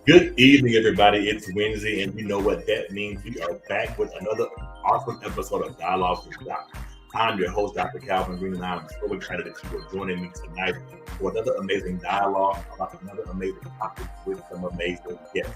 Good evening, everybody. It's Wednesday, and you know what that means. We are back with another awesome episode of Dialogue with Doc. I'm your host, Dr. Calvin Green, and I'm so excited that you are joining me tonight for another amazing dialogue about another amazing topic with some amazing guests.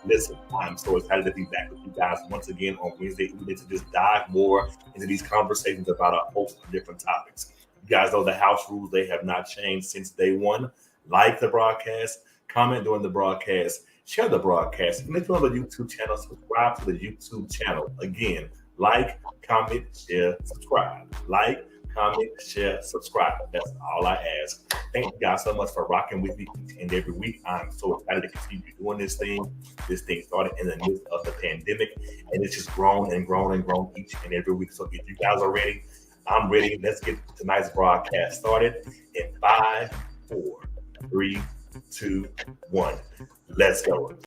Listen, I'm so excited to be back with you guys once again on Wednesday evening to just dive more into these conversations about a host of different topics. You guys know the house rules, they have not changed since day one. Like the broadcast, comment during the broadcast, share the broadcast. And if you're on the YouTube channel, subscribe to the YouTube channel. Again, like, comment, share, subscribe. Like, comment, share, subscribe. That's all I ask. Thank you guys so much for rocking with me each and every week. I'm so excited to continue doing this thing. This thing started in the midst of the pandemic, and it's just grown and grown and grown each and every week. So if you guys are ready, I'm ready. Let's get tonight's broadcast started in 5, 4, 3, 2, 1. Let's go.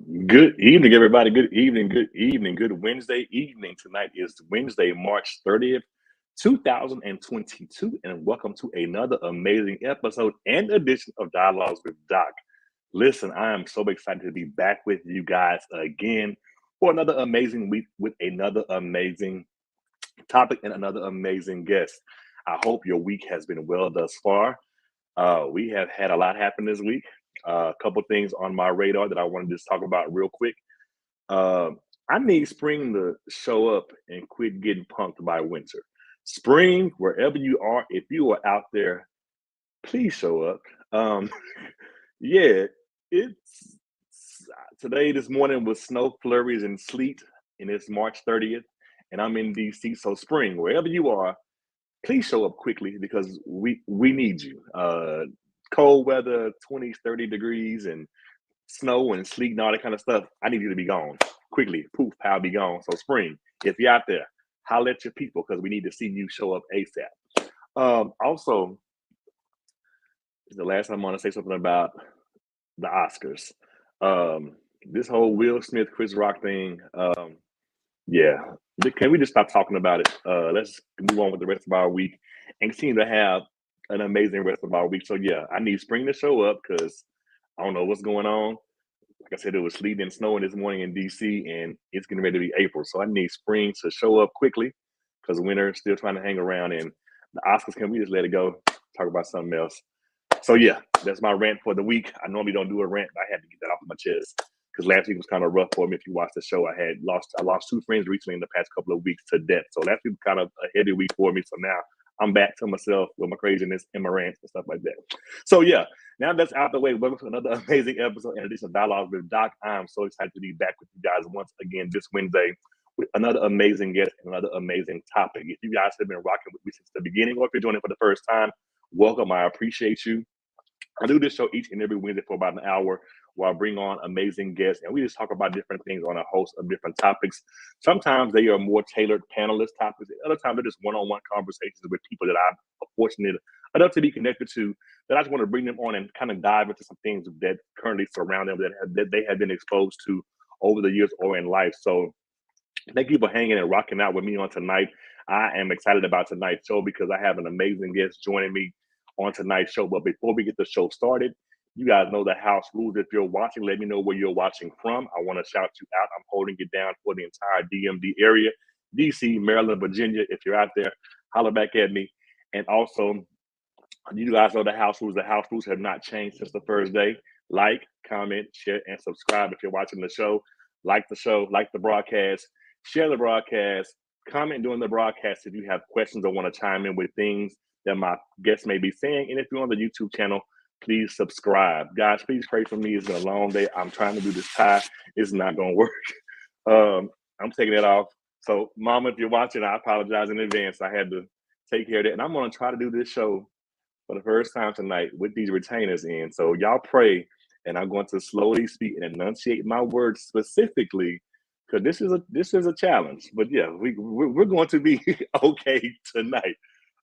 Good evening, everybody. Good evening. Good evening. Good Wednesday evening. Tonight is Wednesday, March 30th, 2022, and welcome to another amazing episode and edition of Dialogues with Doc. Listen, I am so excited to be back with you guys again for another amazing week with another amazing topic and another amazing guest. I hope your week has been well thus far. We have had a lot happen this week. A couple things on my radar that I want to just talk about real quick. Uh, I need spring to show up and quit getting punked by winter. Spring, wherever you are, if you are out there, please show up. Um, yeah, it's today, this morning was snow flurries and sleet, and it's March 30th, and I'm in DC. So, spring, wherever you are, please show up quickly because we need you. Cold weather, 20, 30 degrees, and snow and sleet and all that kind of stuff. I need you to be gone quickly. Poof, pow, be gone. So spring, if you're out there, holler at your people because we need to see you show up ASAP. Also, the last time I want to say something about the Oscars. This whole Will Smith, Chris Rock thing. Yeah, can we just stop talking about it? Let's move on with the rest of our week and continue to have an amazing rest of our week. So yeah, I need spring to show up because I don't know what's going on. Like I said, it was sleeting and snowing this morning in DC, and it's getting ready to be April. So I need spring to show up quickly because winter is still trying to hang around. And the Oscars, can we just let it go? Talk about something else. So yeah, that's my rant for the week. I normally don't do a rant, but I had to get that off my chest because last week was kind of rough for me. If you watched the show, I lost two friends recently in the past couple of weeks to death. So last week was kind of a heavy week for me. So now I'm back to myself with my craziness and my rants and stuff like that. So yeah, now that's out the way. Welcome to another amazing episode and edition of Dialogue with Doc. I'm so excited to be back with you guys once again this Wednesday with another amazing guest and another amazing topic. If you guys have been rocking with me since the beginning, or if you're joining for the first time, welcome. I appreciate you. I do this show each and every Wednesday for about an hour where I bring on amazing guests and we just talk about different things on a host of different topics. Sometimes they are more tailored panelist topics. Other times they're just one-on-one conversations with people that I'm fortunate enough to be connected to that I just want to bring them on and kind of dive into some things that currently surround them that they have been exposed to over the years or in life. So thank you for hanging and rocking out with me on tonight. I am excited about tonight's show because I have an amazing guest joining me on tonight's show. But before we get the show started, you guys know the house rules. If you're watching, let me know where you're watching from. I want to shout you out. I'm holding it down for the entire DMD area, DC, Maryland, Virginia. If you're out there, holler back at me. And also, you guys know the house rules. The house rules have not changed since the first day. Like, comment, share, and subscribe if you're watching the show. Like the broadcast, share the broadcast, comment during the broadcast if you have questions or want to chime in with things that my guests may be saying. And if you're on the YouTube channel, please subscribe. Guys, please pray for me. It's been a long day. I'm trying to do this tie. It's not going to work. I'm taking it off. So, Mama, if you're watching, I apologize in advance. I had to take care of that. And I'm going to try to do this show for the first time tonight with these retainers in. So, y'all pray. And I'm going to slowly speak and enunciate my words specifically because this is a challenge. But yeah, we're going to be okay tonight.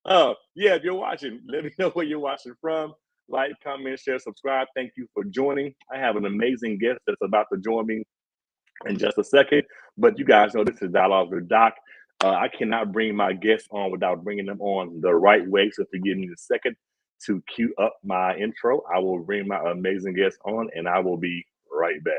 Yeah, if you're watching, let me know where you're watching from. Like, comment, share, subscribe. Thank you for joining. I have an amazing guest that's about to join me in just a second. But you guys know this is Dialogue with Doc. I cannot bring my guests on without bringing them on the right way. So if you give me a second to cue up my intro, I will bring my amazing guest on and I will be right back.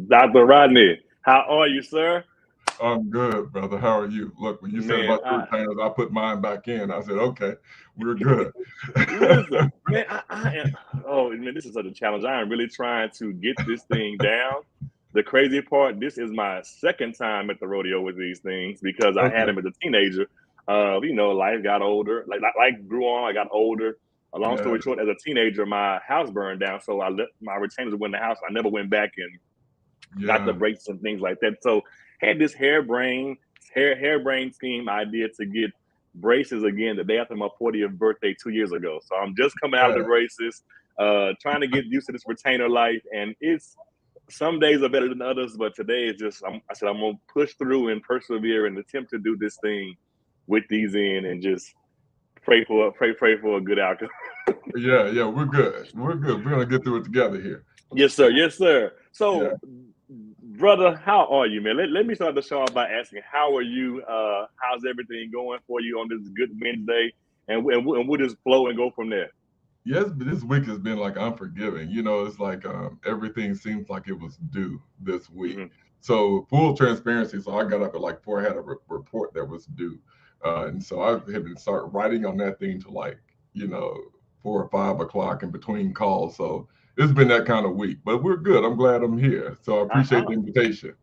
Dr. Rodney, how are you, sir? I'm good, brother. How are you? Look, when you said about the retainers, I put mine back in. I said, okay, we're good. Listen, man, I am. Oh, man, this is such a challenge. I am really trying to get this thing down. The crazy part, this is my second time at the rodeo with these things because I had them as a teenager. Life got older. Like grew on. I got older. A long story short, as a teenager, my house burned down, so I let my retainers went in the house. I never went back and got the breaks and things like that. So had this harebrained scheme idea to get braces again the day after my 40th birthday 2 years ago. So I'm just coming out of the braces, trying to get used to this retainer life, and it's some days are better than others, but today is just I said I'm gonna push through and persevere and attempt to do this thing with these in and just pray for a good outcome. Yeah, we're good. We're gonna get through it together here. Yes, sir. Yes, sir. So, brother, how are you, man? Let me start the show off by asking, how are you? How's everything going for you on this good Wednesday? And we'll just flow and go from there. Yes, but this week has been like unforgiving. It's like everything seems like it was due this week. Mm-hmm. So full transparency. So I got up at like 4. I had a report that was due, and so I had to start writing on that thing to like 4 or 5 o'clock in between calls. So it's been that kind of week, but we're good. I'm glad I'm here. So I appreciate the invitation.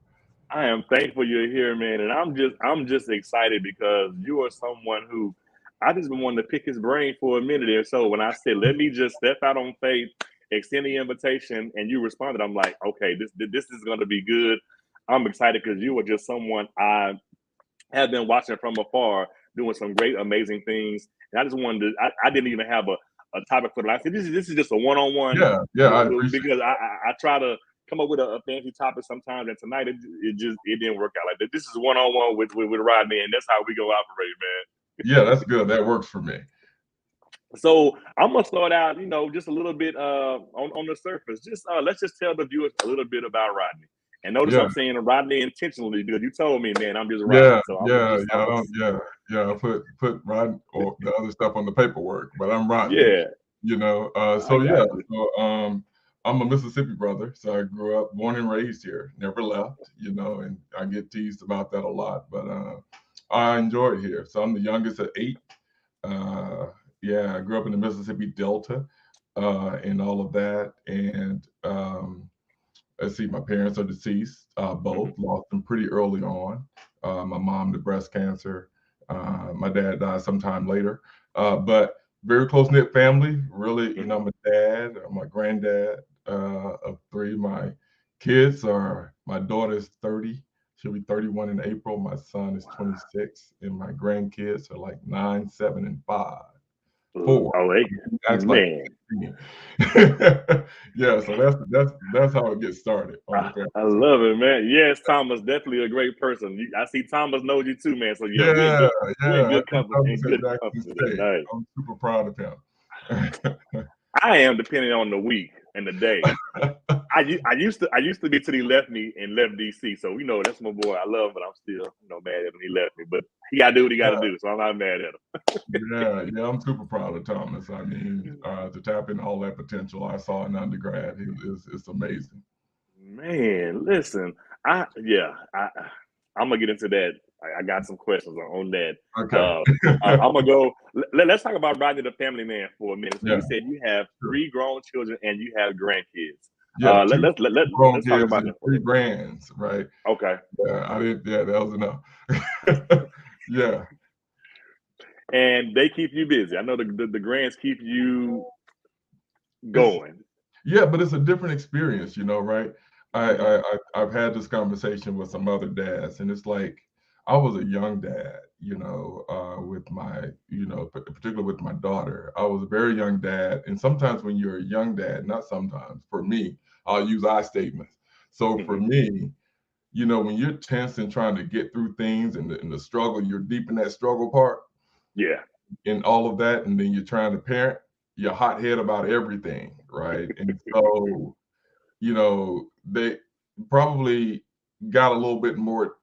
I am thankful you're here, man, and I'm just excited because you are someone who I just been wanting to pick his brain for a minute or so. When I said, let me just step out on faith, extend the invitation, and you responded, I'm like, okay, this is going to be good. I'm excited because you are just someone I have been watching from afar, doing some great, amazing things. And I just wanted to, I didn't even have a topic for it. I said, this is just a one-on-one. Yeah, I appreciate because I try to come up with a fancy topic sometimes, and tonight it didn't work out like that. This is one-on-one with Rodney, and that's how we go operate, man. Yeah, that's good. That works for me. So I'm gonna start out, just a little bit on the surface. Just let's just tell the viewers a little bit about Rodney. And notice I'm saying Rodney intentionally because you told me, man, I'm just Rodney. I put Rodney or the other stuff on the paperwork, but I'm Rodney. I'm a Mississippi brother, so I grew up, born and raised here, never left, and I get teased about that a lot, but I enjoy it here. So I'm the youngest of 8. I grew up in the Mississippi Delta and all of that. And let's see, my parents are deceased, both, lost them pretty early on. My mom to breast cancer. My dad died sometime later. But very close-knit family, really, my dad, my granddad of 3. My kids are, my daughter's 30. She'll be 31 in April. My son is 26, and my grandkids are like 9, 7, and 5. 4. That's man. So that's how it gets started. I love it, man. Yes, Thomas, definitely a great person. I see Thomas knows you too, man. So we're in good company. Nice. I'm super proud of him. I am, depending on the week and the day. I used to be till he left me and left DC. So that's my boy. I love him, but I'm still mad at him. He left me, but he got to do what he got to do. So I'm not mad at him. I'm super proud of Thomas. I mean, to tap into all that potential I saw in undergrad, it's amazing. Man, listen, I'm gonna get into that. I got some questions on that. Okay. I'm gonna go. Let's talk about Rodney the family man for a minute. So you said you have 3 grown children and you have grandkids. Let's talk about that. 3 grands, right? Okay. That was enough. Yeah. And they keep you busy. I know the grands keep you going. Yeah, but it's a different experience, right? I've had this conversation with some other dads, and it's like I was a young dad, with my, particularly with my daughter. I was a very young dad, and sometimes when you're a young dad, not sometimes, for me, I'll use I statements. So for me, when you're tense and trying to get through things and the struggle, you're deep in that struggle part. Yeah. And all of that, and then you're trying to parent, you're hothead about everything, right? And so, they probably got a little bit more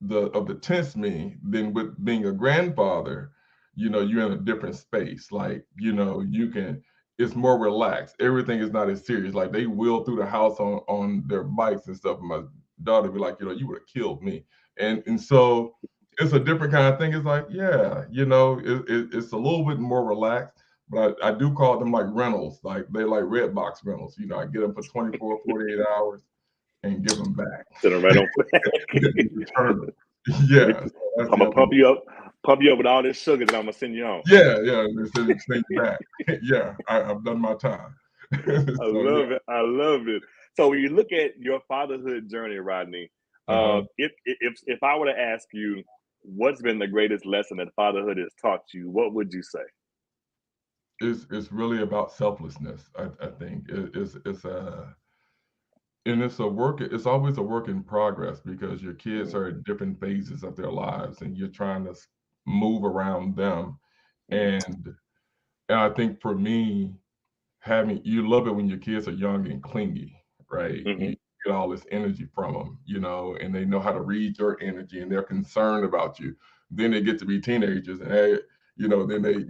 of the tense me than with being a grandfather. You're in a different space. Like, it's more relaxed. Everything is not as serious. Like, they wheel through the house on their bikes and stuff. And my daughter be like, you would have killed me. And so it's a different kind of thing. It's like, it's a little bit more relaxed. But I do call them like rentals. Like, they like red box rentals. I get them for 24, 48 hours and give them back. Sit them right on. Yeah. I'm gonna pump you up with all this sugar that I'm gonna send you on. Yeah. Send you back. Yeah, I've done my time. I love it. I love it. So when you look at your fatherhood journey, Rodney, Uh-huh. If I were to ask you, what's been the greatest lesson that fatherhood has taught you, what would you say? It's really about selflessness. I think it's a and it's a work. It's always a work in progress because your kids Mhm, are at different phases of their lives, and you're trying to move around them. mhm, And and I think for me, having you love it when your kids are young and clingy, right? You mhm. get all this energy from them, and they know how to read your energy and they're concerned about you. Then they get to be teenagers and hey, then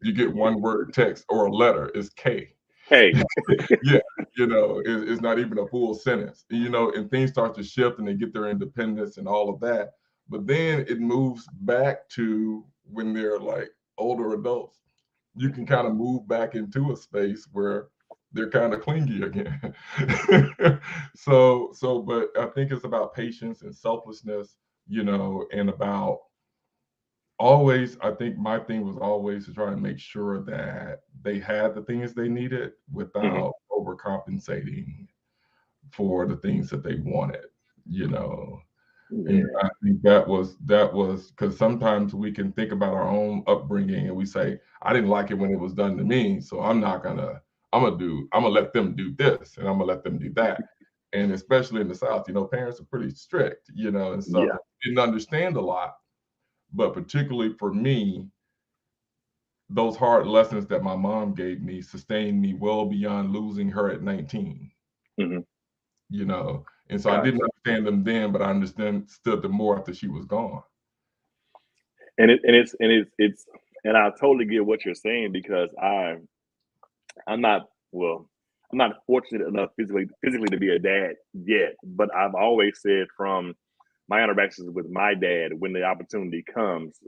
you get one word text or a letter, it's K. Hey, Yeah, it's not even a full sentence, and things start to shift and they get their independence and all of that. But then it moves back to when they're like older adults. You can kind of move back into a space where they're kind of clingy again. But I think it's about patience and selflessness, and about always, I think my thing was always to try and make sure that they had the things they needed mhm, without overcompensating for the things that they wanted, you know. And yeah, I think that was because sometimes we can think about our own upbringing and we say, I didn't like it when it was done to me, so I'm gonna let them do this and I'm gonna let them do that. And especially in the South, parents are pretty strict, and stuff. yeah, Didn't understand a lot, but particularly for me, those hard lessons that my mom gave me sustained me well beyond losing her at 19, mhm, and so I didn't gotcha. understand them then, but I understood them more after she was gone. And it's and I totally get what you're saying because I'm not well, I'm not fortunate enough physically to be a dad yet, but I've always said from my interactions with my dad, when the opportunity comes,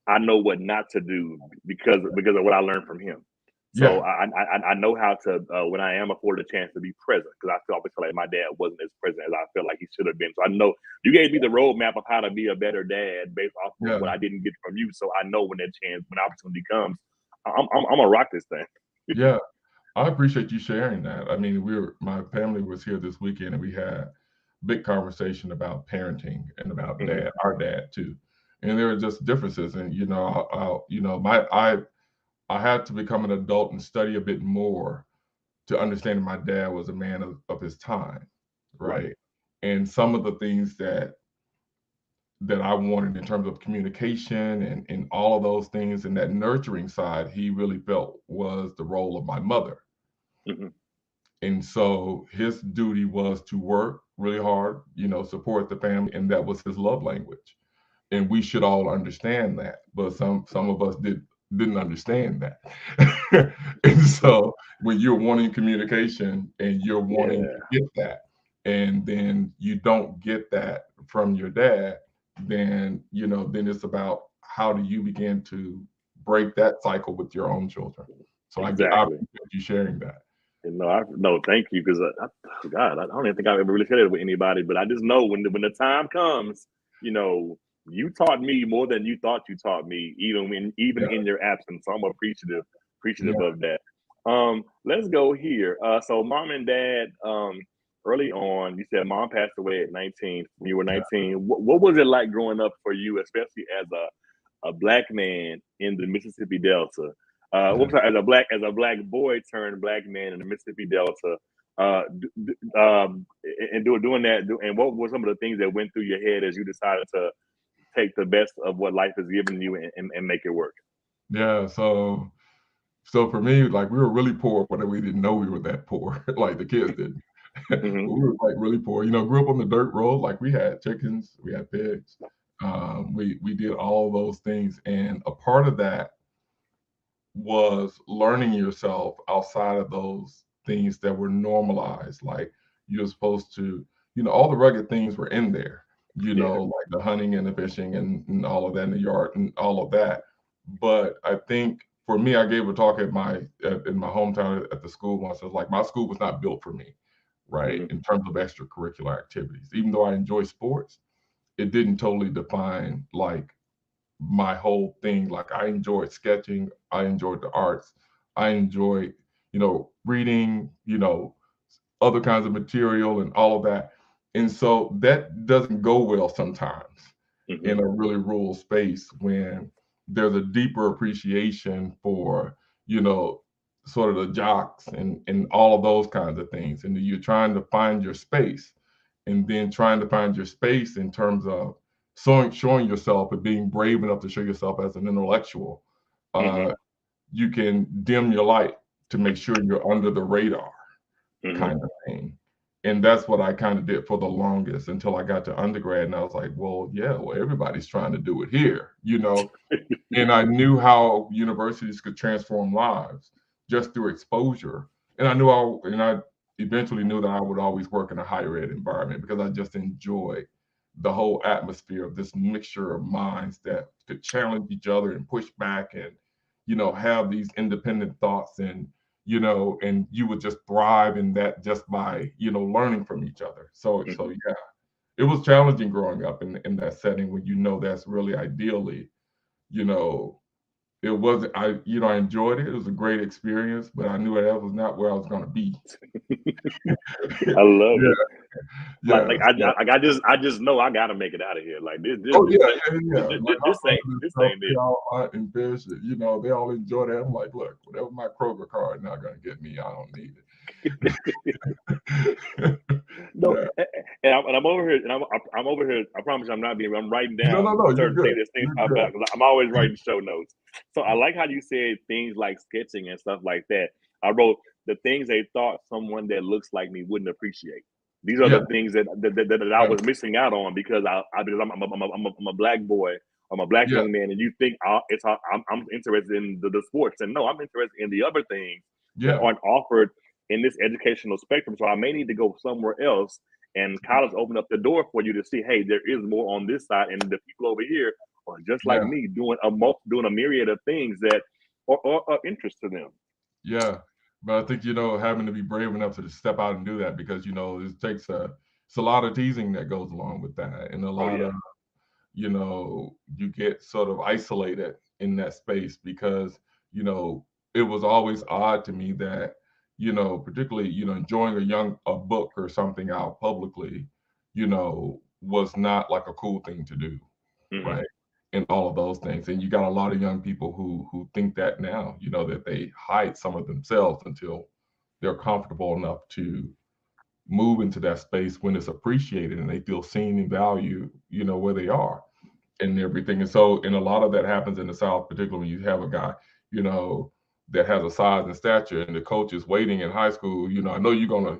I know what not to do because of what I learned from him. So Yeah, I know how to when I am afforded a chance to be present because always feel like my dad wasn't as present as I felt like he should have been. So I know you gave me the roadmap of how to be a better dad based off of yeah. what I didn't get from you. So I know when opportunity comes, I'm gonna rock this thing. Yeah, I appreciate you sharing that. I mean, my family was here this weekend and we had big conversation about parenting and about Hmm. our dad too. And there were just differences. And I had to become an adult and study a bit more to understand my dad was a man of his time, Right. right? And some of the things that I wanted in terms of communication and all of those things and that nurturing side, he really felt was the role of my mother. Hmm. And so his duty was to work really hard, support the family, and that was his love language. And we should all understand that. But some of us didn't understand that. And so when you're wanting communication and you're wanting Yeah. to get that, and then you don't get that from your dad, then it's about how do you begin to break that cycle with your own children. So I Exactly. appreciate you sharing that. And no, no, thank you because God, I don't even think I've ever really shared it with anybody. But I just know when the time comes, you know, you taught me more than you thought you taught me, even Yeah, in your absence. So I'm appreciative yeah, of that. Let's go here. So mom and dad, early on, you said mom passed away at 19. When you were yeah, 19, what was it like growing up for you, especially as a black man in the Mississippi Delta? yeah. I'm sorry, as a black boy turned black man in the Mississippi Delta, and doing that, and what were some of the things that went through your head as you decided to take the best of what life has given you and make it work? Yeah, so for me, like we were really poor, but we didn't know we were that poor. Like the kids didn't. Hmm. We were like really poor. Grew up on the dirt road. Like we had chickens, we had pigs. We did all those things, and a part of that was learning yourself outside of those things that were normalized. Like you're supposed to, all the rugged things were in there. Yeah. Like the hunting and the fishing and all of that in the yard and all of that. But I think for me, I gave a talk in my hometown at the school once. I was like, my school was not built for me, right? Hmm. In terms of extracurricular activities. Even though I enjoy sports, it didn't totally define like my whole thing. Like I enjoyed sketching, I enjoyed the arts, I enjoyed, reading, other kinds of material and all of that. And so that doesn't go well sometimes in Mm-hmm. a really rural space when there's a deeper appreciation for, you know, sort of the jocks and all of those kinds of things. And you're trying to find your space, and then trying to find your space in terms of showing yourself and being brave enough to show yourself as an intellectual. Mm-hmm. Uh, you can dim your light to make sure you're under the radar Mm-hmm. kind of thing. And that's what I kind of did for the longest until I got to undergrad. And I was like, well, yeah, well, everybody's trying to do it here, you know? And I knew how universities could transform lives just through exposure. And I eventually knew that I would always work in a higher ed environment because I just enjoy the whole atmosphere of this mixture of minds that could challenge each other and push back and, you know, have these independent thoughts and, you know, and you would just thrive in that just by, you know, learning from each other. So Mm-hmm. yeah, it was challenging growing up in that setting when you know that's really ideally, you know, it wasn't I enjoyed it. It was a great experience, but I knew that was not where I was gonna be. I love Yeah, it. yeah. So, I just know I gotta make it out of here. Like oh yeah, yeah, yeah. Like I'm this stuff ain't they it. all hunt and fish, you know, they all enjoy that. I'm like, look, whatever my Kroger card not gonna get me, I don't need it. No, Yeah. and I'm over here, and I'm over here. I promise you, I'm not being. I'm writing No, no, down no, you're certain good. things as things You're pop good. out because I'm always writing show notes. So I like how you said things like sketching and stuff like that. I wrote the things they thought someone that looks like me wouldn't appreciate. These are Yeah, the things that I yeah, was missing out on because because I'm a black boy. I'm a black yeah, young man, and you think I'm interested in the sports, and no, I'm interested in the other things that yeah, aren't offered in this educational spectrum. So I may need to go somewhere else. And college opened up the door for you to see, hey, there is more on this side, and the people over here are just like yeah, me, doing a myriad of things that are of interest to them. yeah. But I think, you know, having to be brave enough to step out and do that because, you know, it's a lot of teasing that goes along with that and a Oh lot yeah. of, you know, you get sort of isolated in that space because, you know, it was always odd to me that, you know, particularly, you know, enjoying a book or something out publicly, you know, was not like a cool thing to do, Hmm. right? And all of those things. And you got a lot of young people who think that now, you know, that they hide some of themselves until they're comfortable enough to move into that space when it's appreciated and they feel seen and valued, you know, where they are and everything. And so, and a lot of that happens in the South, particularly when you have a guy, you know, that has a size and stature, and the coach is waiting in high school. You know, I know you're gonna,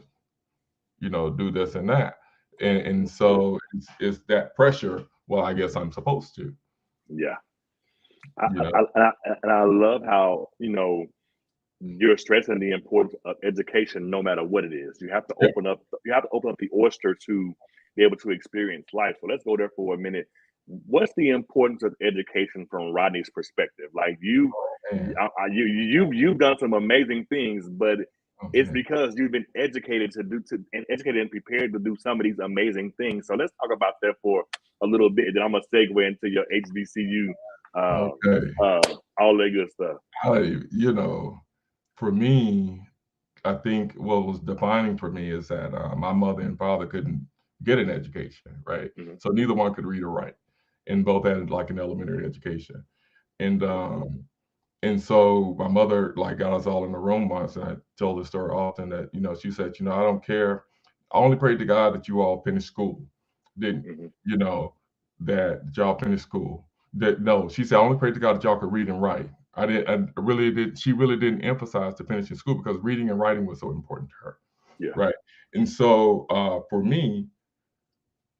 you know, do this and that, and so it's that pressure. Well, I guess I'm supposed to, Yeah. I, you know. and I love how you're stressing the importance of education, no matter what it is. You have to Yeah, open up. You have to open up the oyster to be able to experience life. So let's go there for a minute. What's the importance of education from Rodney's perspective? Like man, you've done some amazing things, but oh it's man. because you've been educated and educated and prepared to do some of these amazing things. So let's talk about that for a little bit. Then I'm gonna segue into your HBCU, uh, Okay, all that good stuff. you know, for me, I think what was defining for me is that my mother and father couldn't get an education, right? Hmm. So neither one could read or write, and both had like an elementary education. And so my mother like got us all in the room once, and I tell this story often that you know she said, you know, I don't care. I only prayed to God that you all finished school, didn't Hmm. you know that y'all finished school? That no, she said I only prayed to God that y'all could read and write. I didn't. I really did. She really didn't emphasize to finishing school because reading and writing was so important to her, Yeah. right? And so for me,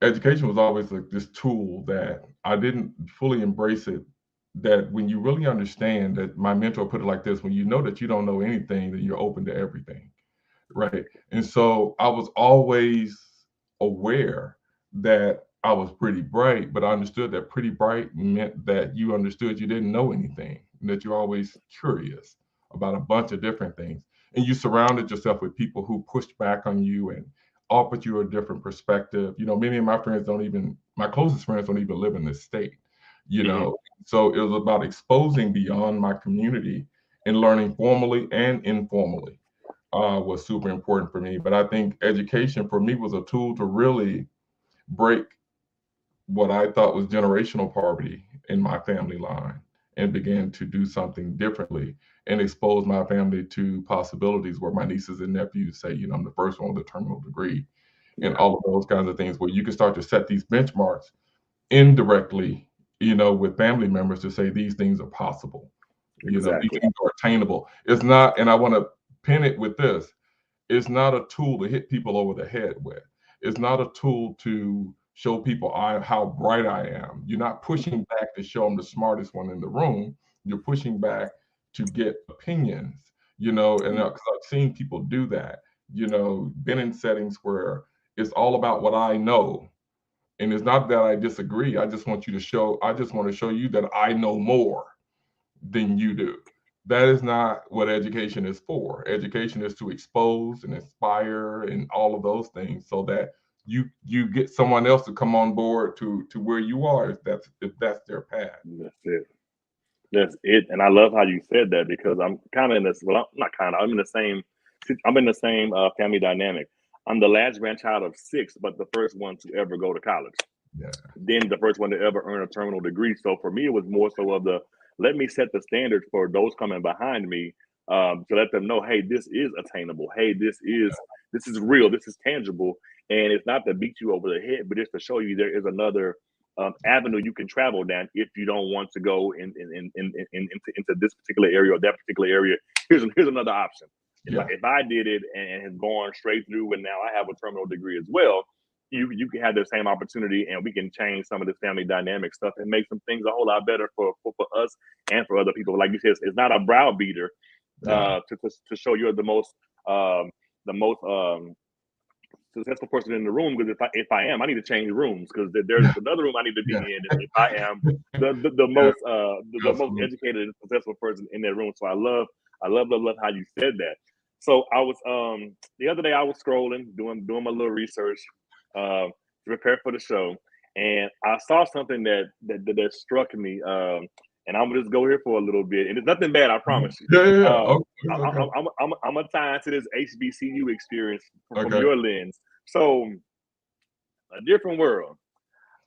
education was always like this tool that I didn't fully embrace it. That when you really understand that my mentor put it like this, when you know that you don't know anything, then you're open to everything, right? And so I was always aware that I was pretty bright, but I understood that pretty bright meant that you understood you didn't know anything, and that you're always curious about a bunch of different things. And you surrounded yourself with people who pushed back on you and offered you a different perspective. You know, many of my closest friends don't even live in this state, you Hmm. know. So it was about exposing beyond my community and learning formally and informally, was super important for me. But I think education for me was a tool to really break what I thought was generational poverty in my family line and began to do something differently and expose my family to possibilities where my nieces and nephews say, I'm the first one with a terminal degree and Yeah, all of those kinds of things where you can start to set these benchmarks indirectly, with family members to say these things are possible. These exactly. things are attainable. It's not, and I want to pin it with this, it's not a tool to hit people over the head with. It's not a tool to show people how bright I am. You're not pushing back to show I'm the smartest one in the room. You're pushing back to get opinions, and I've seen people do that, been in settings where it's all about what I know. And it's not that I disagree. I just want to show you that I know more than you do. That is not what education is for. Education is to expose and inspire and all of those things so that you get someone else to come on board to where you are if that's their path. That's it. That's it. And I love how you said that because I'm kind of in this. Well, I'm not kind of. I'm in the same. I'm in the same family dynamic. I'm the last grandchild of six, but the first one to ever go to college. Yeah. Then the first one to ever earn a terminal degree. So for me, it was more so of the let me set the standards for those coming behind me to let them know, hey, this is attainable. Hey, this is real. This is tangible, and it's not to beat you over the head, but it's to show you there is another avenue you can travel down if you don't want to go into this particular area or that particular area. Here's another option. Yeah. If I did it and has gone straight through, and now I have a terminal degree as well, you can have the same opportunity, and we can change some of this family dynamic stuff and make some things a whole lot better for us and for other people. Like you said, it's not a browbeater Yeah. to show you're the most successful person in the room. Because if I am, I need to change rooms because there's another room I need to be Yeah. in. If I am the Yeah. most the most Absolutely. educated and successful person in that room, so I love how you said that. So I was the other day I was scrolling, doing my little research to prepare for the show, and I saw something that struck me. And I'm gonna just go here for a little bit, and it's nothing bad, I promise you. Yeah. Yeah. Yeah. Um, Okay. I'm gonna tie into this HBCU experience from Okay. your lens. So, a different world.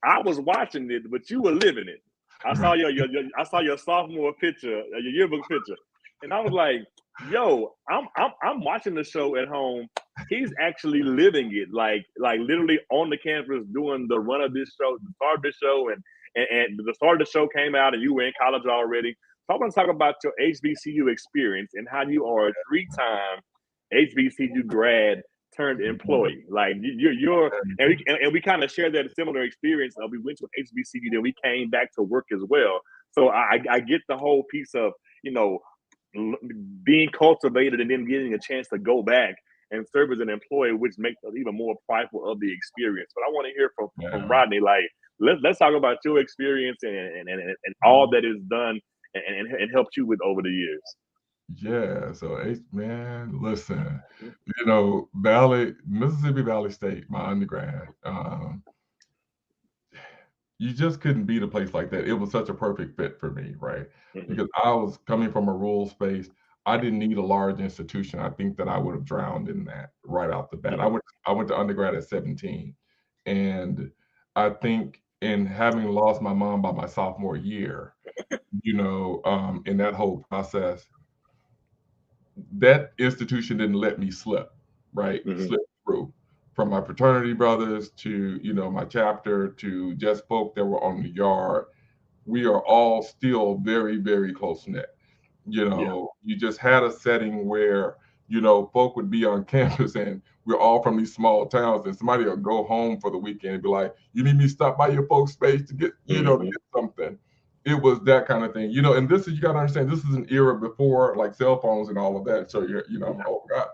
I was watching it, but you were living it. I saw your sophomore picture, your yearbook picture, and I was like, "Yo, I'm watching the show at home. He's actually living it, like literally on the campus doing the run of this show, the start of the show, and the start of the show came out, and you were in college already. So I'm going to talk about your HBCU experience and how you are a three-time HBCU grad turned employee. Like you're and we kind of shared that similar experience. We went to HBCU, then we came back to work as well. So I get the whole piece of you know being cultivated and then getting a chance to go back and serve as an employee, which makes us even more prideful of the experience. But I want to hear from Yeah. Rodney. Like let's talk about your experience and all that is done and helped you with over the years. Yeah, so man, listen, Mississippi Valley State, my undergrad, you just couldn't beat a place like that. It was such a perfect fit for me, right? Hmm. Because I was coming from a rural space. I didn't need a large institution. I think that I would have drowned in that right out the bat. Hmm. I went to undergrad at 17, and I think in having lost my mom by my sophomore year, in that whole process, that institution didn't let me slip, right? Hmm. Slip through. From my fraternity brothers to, my chapter to just folk that were on the yard, we are all still very, very close knit. Yeah. You just had a setting where, folk would be on campus and we're all from these small towns and somebody will go home for the weekend and be like, you need me to stop by your folks' space to get, to Hmm. get something. It was that kind of thing, and this is, you got to understand, this is an era before like cell phones and all of that. So I'm an old guy.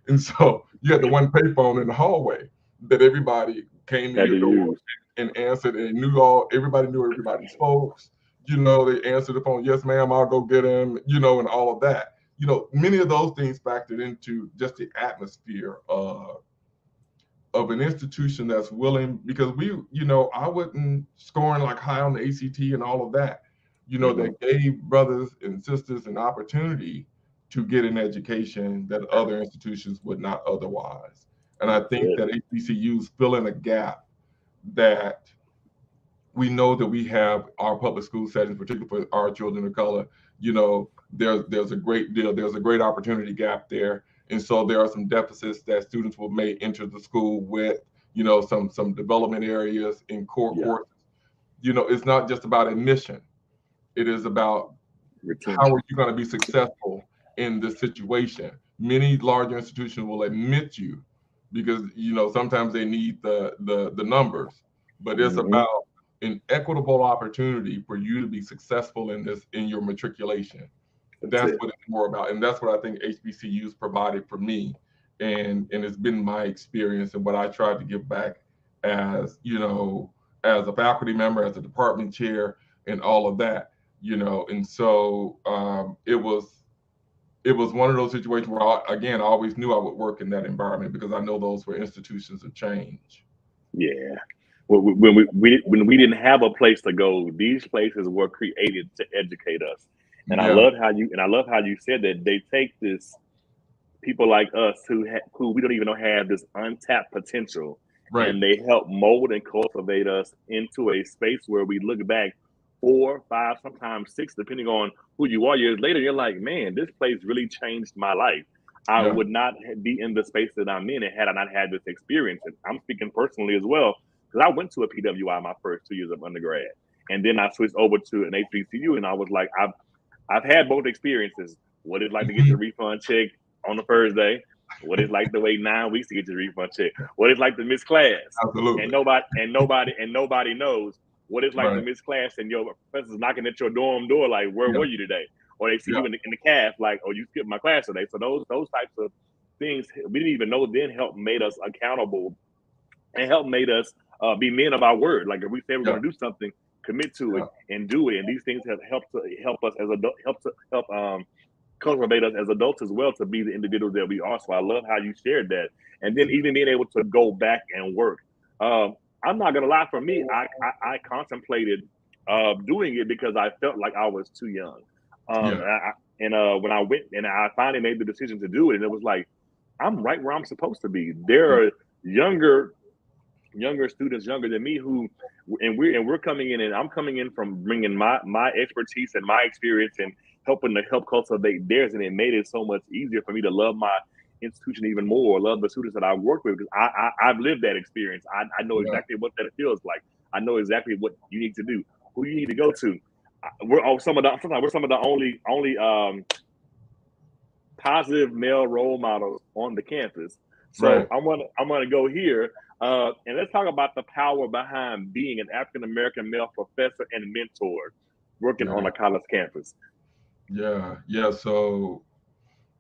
And so you had the one payphone in the hallway that everybody came to Had to your door use. and answered and everybody knew everybody's folks. They answered the phone, yes, ma'am, I'll go get him, and all of that. Many of those things factored into just the atmosphere of an institution that's willing, because I wasn't scoring like high on the ACT and all of that, Hmm. that gave brothers and sisters an opportunity to get an education that other institutions would not otherwise. And I That's think it. that HBCUs fill in a gap that we know that we have our public school settings, particularly for our children of color. There's a great deal, there's a great opportunity gap there, and so there are some deficits that students will may enter the school with. Some development areas in core Yeah. courses. It's not just about admission; it is about how are Retention. you going to be successful in this situation. Many larger institutions will admit you because sometimes they need the numbers, but it's Hmm. about an equitable opportunity for you to be successful in your matriculation. That's That's it. what it's more about, and that's what I think HBCUs provided for me, and it's been my experience and what I tried to give back as as a faculty member, as a department chair, and all of that. And so it was one of those situations where I always knew I would work in that environment because I know those were institutions of change. Yeah. When we didn't have a place to go, these places were created to educate us. And I Yeah, love how you said that they take this people like us who we don't even know have this untapped potential, right. and they help mold and cultivate us into a space where we look back 4, 5, sometimes 6, depending on who you are. Years later, you're like, man, this place really changed my life. I Yeah, would not be in the space that I'm in had I not had this experience. And I'm speaking personally as well, because I went to a PWI my first 2 years of undergrad, and then I switched over to an HBCU, and I was like, I've had both experiences. What it's like to get mhm, your refund check on the first day. What it's like to wait 9 weeks to get your refund check. What it's like to miss class. And absolutely. nobody knows what it's like to Right. miss class, and your professor's knocking at your dorm door like, where Yeah, were you today? Or they see yeah, you in the caf like, oh, you skipped my class today. So those types of things we didn't even know then help made us accountable and help made us be men of our word. Like if we say we're yeah, going to do something, commit to it yeah, and do it. And these things have help us as adult, help cultivate us as adults as well to be the individuals that we are. So I love how you shared that, and then even being able to go back and work. Um, I'm not gonna lie. For me, I contemplated doing it because I felt like I was too young. yeah, When I went and I finally made the decision to do it, and it was like I'm right where I'm supposed to be. There yeah, are younger students younger than me who and we're coming in, and I'm coming in from bringing my expertise and my experience and helping to help cultivate theirs, and it made it so much easier for me to love my institution even more, love the students that I work with, because I've lived that experience. I know yeah, exactly what that feels like. I know exactly what you need to do, who you need to go to. We're all some of the sometimes we're some of the only positive male role models on the campus. So right. I'm gonna go here, and let's talk about the power behind being an African American male professor and mentor working on Yeah, a college campus. yeah, yeah. So,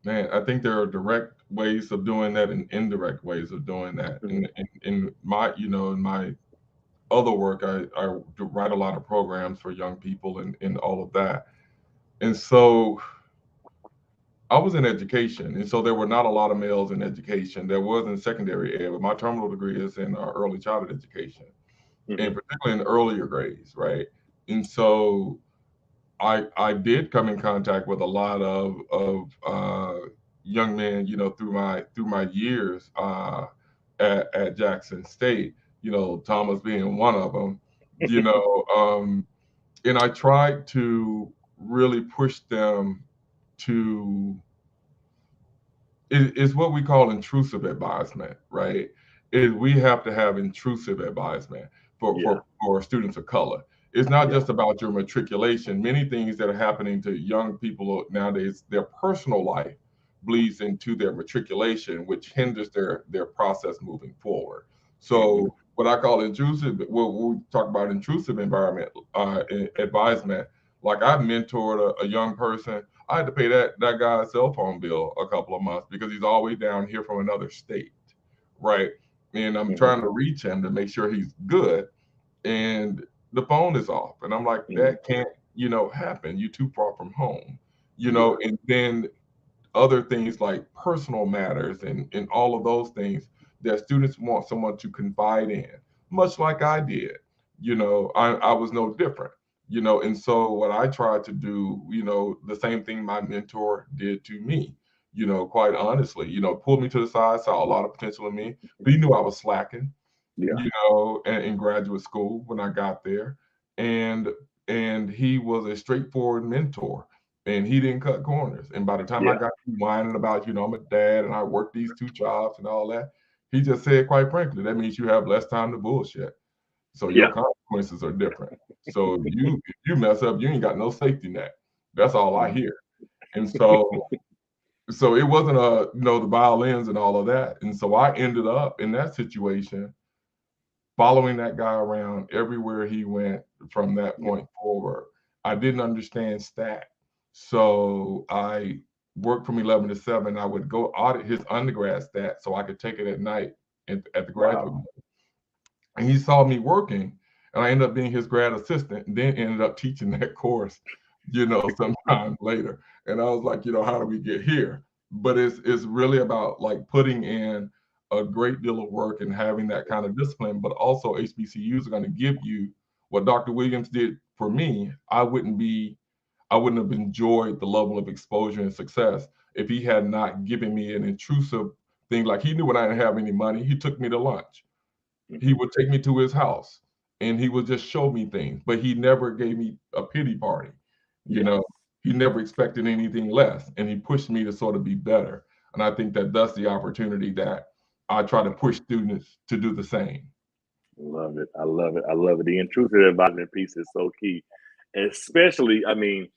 man, I think there are direct ways of doing that and indirect ways of doing that. Mhm. In my, in my other work, I write a lot of programs for young people and all of that. And so I was in education, and so there were not a lot of males in education. There was in secondary ed, but my terminal degree is in early childhood education, and Mhm. particularly in earlier grades, right? And so I did come in contact with a lot of young men, through my years at Jackson State. Thomas being one of them. You know, um, and I tried to really push them to it's what we call intrusive advisement, right? Is we have to have intrusive advisement for, Yeah, for students of color. It's not yeah, just about your matriculation. Many things that are happening to young people nowadays, their personal life bleeds into their matriculation, which hinders their process moving forward. mhm, So what I call intrusive, when we talk about intrusive environment advisement, like I mentored a young person. I had to pay that guy's cell phone bill a couple of months because he's always down here from another state, right? And I'm mhm, trying to reach him to make sure he's good, and the phone is off, and I'm like, mhm. that can't, happen. You're too far from home, Yeah, and then other things like personal matters and all of those things that students want someone to confide in, much like I did. I was no different. And so what I tried to do, the same thing my mentor did to me, quite honestly, pulled me to the side, saw a lot of potential in me, but he knew I was slacking, Yeah. in graduate school when I got there. And he was a straightforward mentor, and he didn't cut corners. And by the time I Yeah. got to whining about, I'm a dad and I work these 2 jobs and all that, he just said, quite frankly, that means you have less time to bullshit. So your Yeah. consequences are different. So if you mess up, you ain't got no safety net. That's all I hear. And so it wasn't the violins and all of that. And so I ended up in that situation, following that guy around everywhere he went from that point forward. I didn't understand stat. So I worked from 11 to 7. I would go audit his undergrad stat so I could take it at night at the graduate. Wow. And he saw me working, and I ended up being his grad assistant, and then ended up teaching that course, sometime later. And I was like, how do we get here? But it's really about like putting in a great deal of work and having that kind of discipline. But also HBCUs are going to give you what Dr. Williams did for me. I wouldn't have enjoyed the level of exposure and success if he had not given me an intrusive thing. Like, he knew when I didn't have any money, he took me to lunch. He would take me to his house and he would just show me things, but he never gave me a pity party. He never expected anything less, and he pushed me to sort of be better. And I think that that's the opportunity that I try to push students to do the same. Love it. I love it. I love it. The intrusive advisement piece is so key, especially, I mean,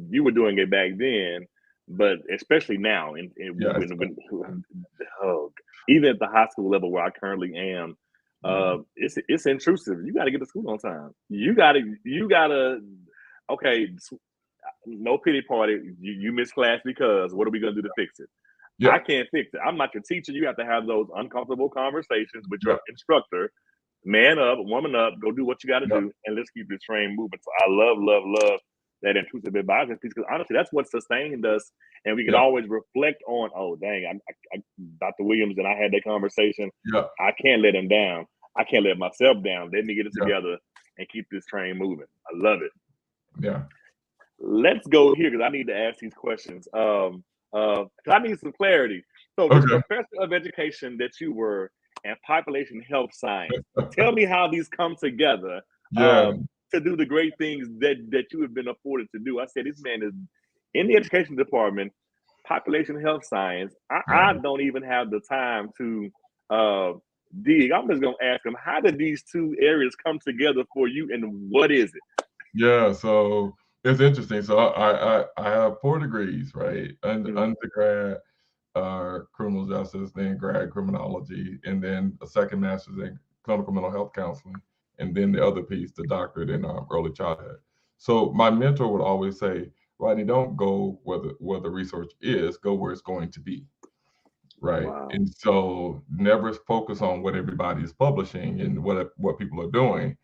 you were doing it back then, but especially now, Yeah, oh, even at the high school level where I currently am, it's intrusive. You got to get to school on time. You gotta. Okay, no pity party. You missed class because what are we gonna do to fix it? yeah, I can't fix it. I'm not your teacher. You have to have those uncomfortable conversations with yeah, your instructor. Man up, woman up, go do what you got to yeah, do, and let's keep this train moving. So I love that intrusive advisement piece, because honestly, that's what sustained us, and we can yeah, always reflect on, oh dang, Dr. Williams and I had that conversation. yeah, I can't let him down. I can't let myself down. Let me get it yeah, together and keep this train moving. I love it. yeah. Let's go here because I need to ask these questions. 'Cause I need some clarity. So, this Okay. professor of education that you were and population health science, tell me how these come together Yeah. to do the great things that you have been afforded to do. I said this man is in the education department, population health science. I Yeah. don't even have the time to uh, dig. I'm just gonna ask him, how did these two areas come together for you, and what is it? Yeah, so it's interesting. So I have 4 degrees, right? Mhm. Undergrad, criminal justice, then grad criminology, and then a second master's in clinical mental health counseling, and then the other piece, the doctorate in early childhood. So my mentor would always say, Rodney, don't go where the research is, go where it's going to be, right? Wow. And so never focus on what everybody is publishing and what people are doing.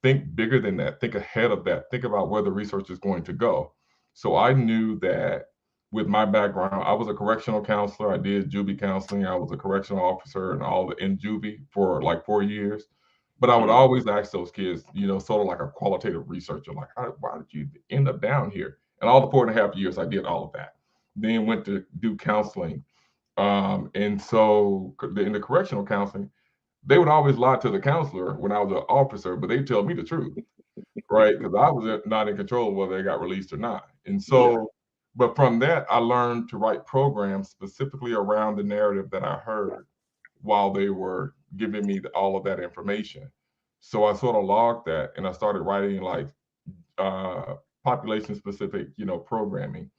Think bigger than that. Think ahead of that. Think about where the research is going to go. So I knew that with my background, I was a correctional counselor. I did juvie counseling. I was a correctional officer and all in juvie for like 4 years. But I would Mhm. always ask those kids, sort of like a qualitative researcher, like, why did you end up down here? And all the 4.5 years, I did all of that. Then went to do counseling. And so in the correctional counseling, they would always lie to the counselor when I was an officer, but they tell me the truth, right? Because I was not in control of whether they got released or not. And Yeah. so, but from that, I learned to write programs specifically around the narrative that I heard while they were giving me all of that information. So I sort of logged that, and I started writing like uh, population specific, programming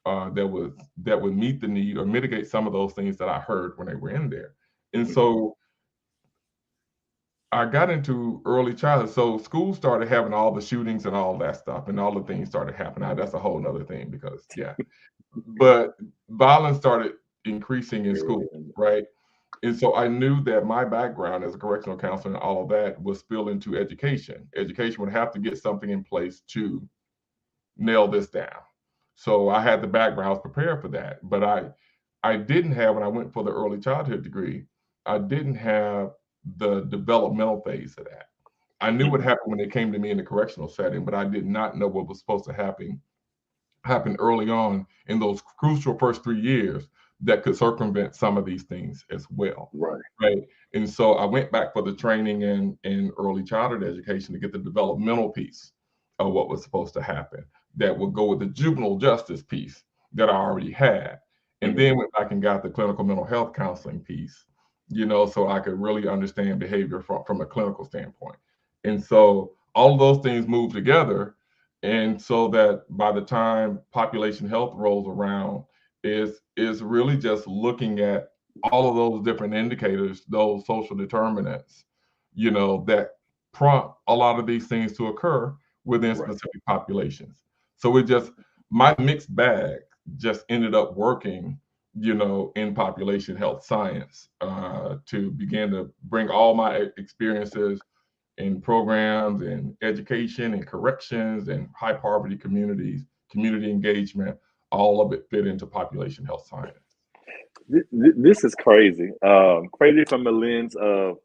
that would meet the need or mitigate some of those things that I heard when they were in there. And Mhm. so I got into early childhood. So school started having all the shootings and all that stuff, and all the things started happening. Now, that's a whole nother thing because, yeah. But violence started increasing in school, Yeah. right? And so I knew that my background as a correctional counselor and all of that was spill into education. Education would have to get something in place to nail this down. So I had the background, I was prepared for that. But I didn't have, when I went for the early childhood degree, I didn't have the developmental phase of that. I knew what happened when they came to me in the correctional setting, but I did not know what was supposed to happen early on in those crucial first 3 years that could circumvent some of these things as well. Right. Right. And so I went back for the training in early childhood education to get the developmental piece of what was supposed to happen that would go with the juvenile justice piece that I already had. And then went back and got the clinical mental health counseling piece, so I could really understand behavior from a clinical standpoint. And so all of those things move together. And so that by the time population health rolls around, is really just looking at all of those different indicators, those social determinants, that prompt a lot of these things to occur within Right. specific populations. So my mixed bag just ended up working, in population health science, to begin to bring all my experiences in programs and education and corrections and high poverty communities, community engagement, all of it fit into population health science. This is crazy. Crazy from the lens of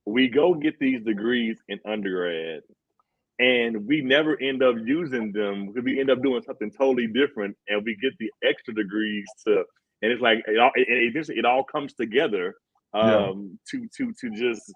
we go get these degrees in undergrad and we never end up using them because we end up doing something totally different and we get the extra degrees and it's like eventually it all comes together Yeah. to just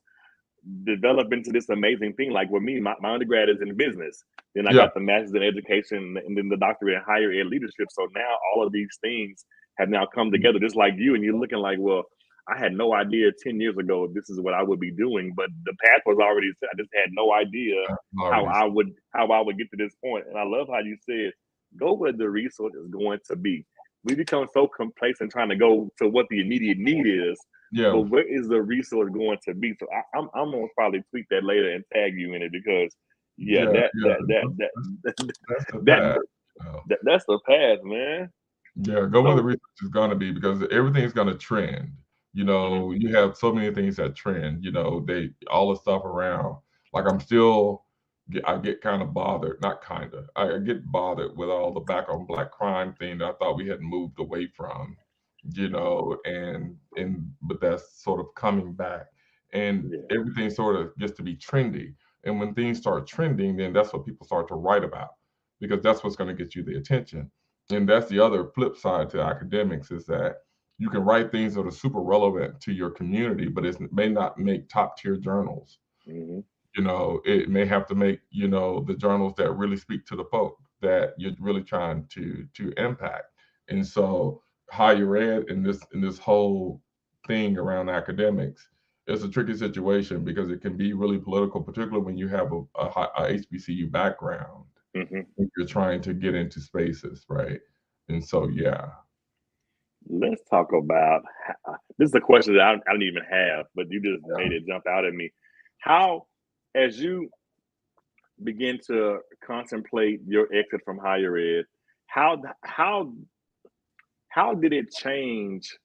develop into this amazing thing. Like with me, my undergrad is in business. Then I Yeah. got the master's in education and then the doctorate in higher ed leadership. So now all of these things have now come together just like you. And you're looking like, well, I had no idea 10 years ago this is what I would be doing, but the path was already set. I just had no idea how Already. I would get to this point. And I love how you said, go where the resource is going to be. We become so complacent trying to go to what the immediate need is, Yeah. but where is the resource going to be? So I'm gonna probably tweet that later and tag you in it because yeah, Yeah. Yeah. That's the that, path. that's the path, man. Yeah, go where the So research is going to be because everything's going to trend. You have so many things that trend. They all the stuff around. Like I get kind of bothered, not kind of. I get bothered with all the back on black crime thing that I thought we had moved away from. But that's sort of coming back, and yeah, everything sort of gets to be trendy. And when things start trending, then that's what people start to write about because that's what's going to get you the attention. And that's the other flip side to academics is that you can write things that are super relevant to your community, but it may not make top tier journals. mm-hmm. It may have to make the journals that really speak to the folk that you're really trying to impact. And so higher ed in this whole thing around academics, it's a tricky situation because it can be really political, particularly when you have a HBCU background Mm-hmm. if you're trying to get into spaces, right? And so, yeah. Let's talk about this is a question that I don't even have, but you just Yeah. made it jump out at me. How, as you begin to contemplate your exit from higher ed, how how how did it change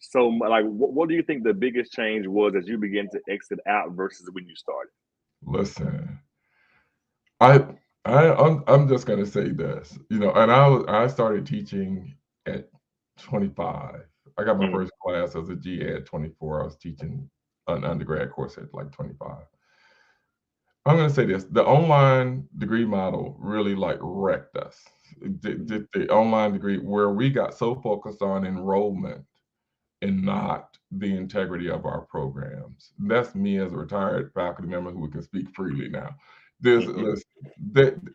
so much? Like, what do you think the biggest change was as you begin to exit out versus when you started? Listen, I I'm just gonna say this, and I started teaching at 25. I got my Mm, first class as a GA at 24. I was teaching an undergrad course at like 25. I'm gonna say this: the online degree model really like wrecked us. The online degree where we got so focused on enrollment and not the integrity of our programs. That's me as a retired faculty member who can speak freely now. mm-hmm,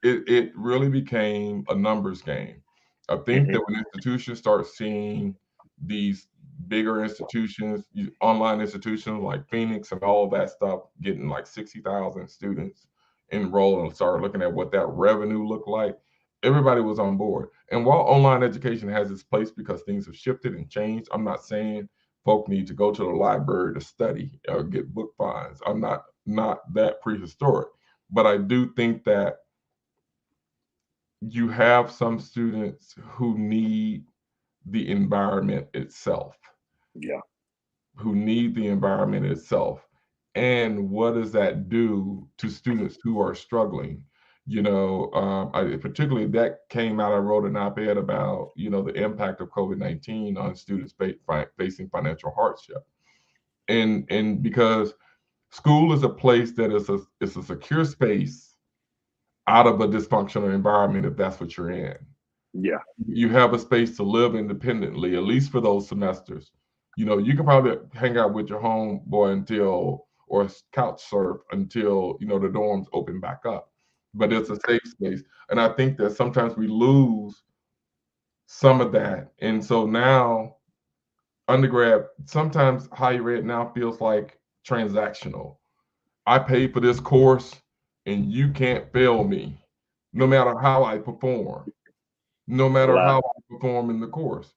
It really became a numbers game. I think mm-hmm, that when institutions start seeing these bigger institutions, online institutions like Phoenix and all that stuff, getting like 60,000 students enrolled and start looking at what that revenue looked like, everybody was on board. And while online education has its place because things have shifted and changed, I'm not saying folk need to go to the library to study or get book finds. I'm not that prehistoric, but I do think that you have some students who need the environment itself, yeah, who need the environment itself. And what does that do to students who are struggling? Particularly that came out. I wrote an op-ed about the impact of COVID-19 on students facing financial hardship, and because School is a place that it's a secure space out of a dysfunctional environment if that's what you're in. Yeah. You have a space to live independently, at least for those semesters. You can probably hang out with your homeboy until or couch surf until the dorms open back up. But it's a safe space. And I think that sometimes we lose some of that. And so now undergrad, sometimes higher ed now feels like transactional. I paid for this course and you can't fail me no matter how I perform, no A matter lot. how I perform in the course.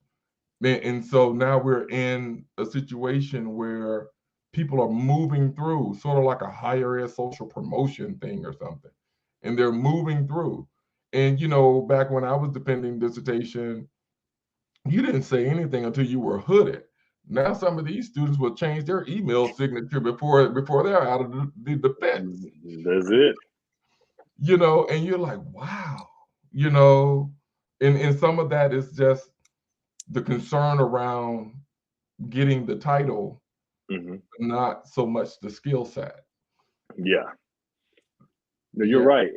And so now we're in a situation where people are moving through, sort of like a higher ed social promotion thing or something. And they're moving through. And back when I was defending dissertation, you didn't say anything until you were hooded. Now some of these students will change their email signature before they're out of the defense. That's it. And you're like, wow, you know, and some of that is just the concern around getting the title, Hmm. not so much the skill set. Yeah. No, you're Yeah. right.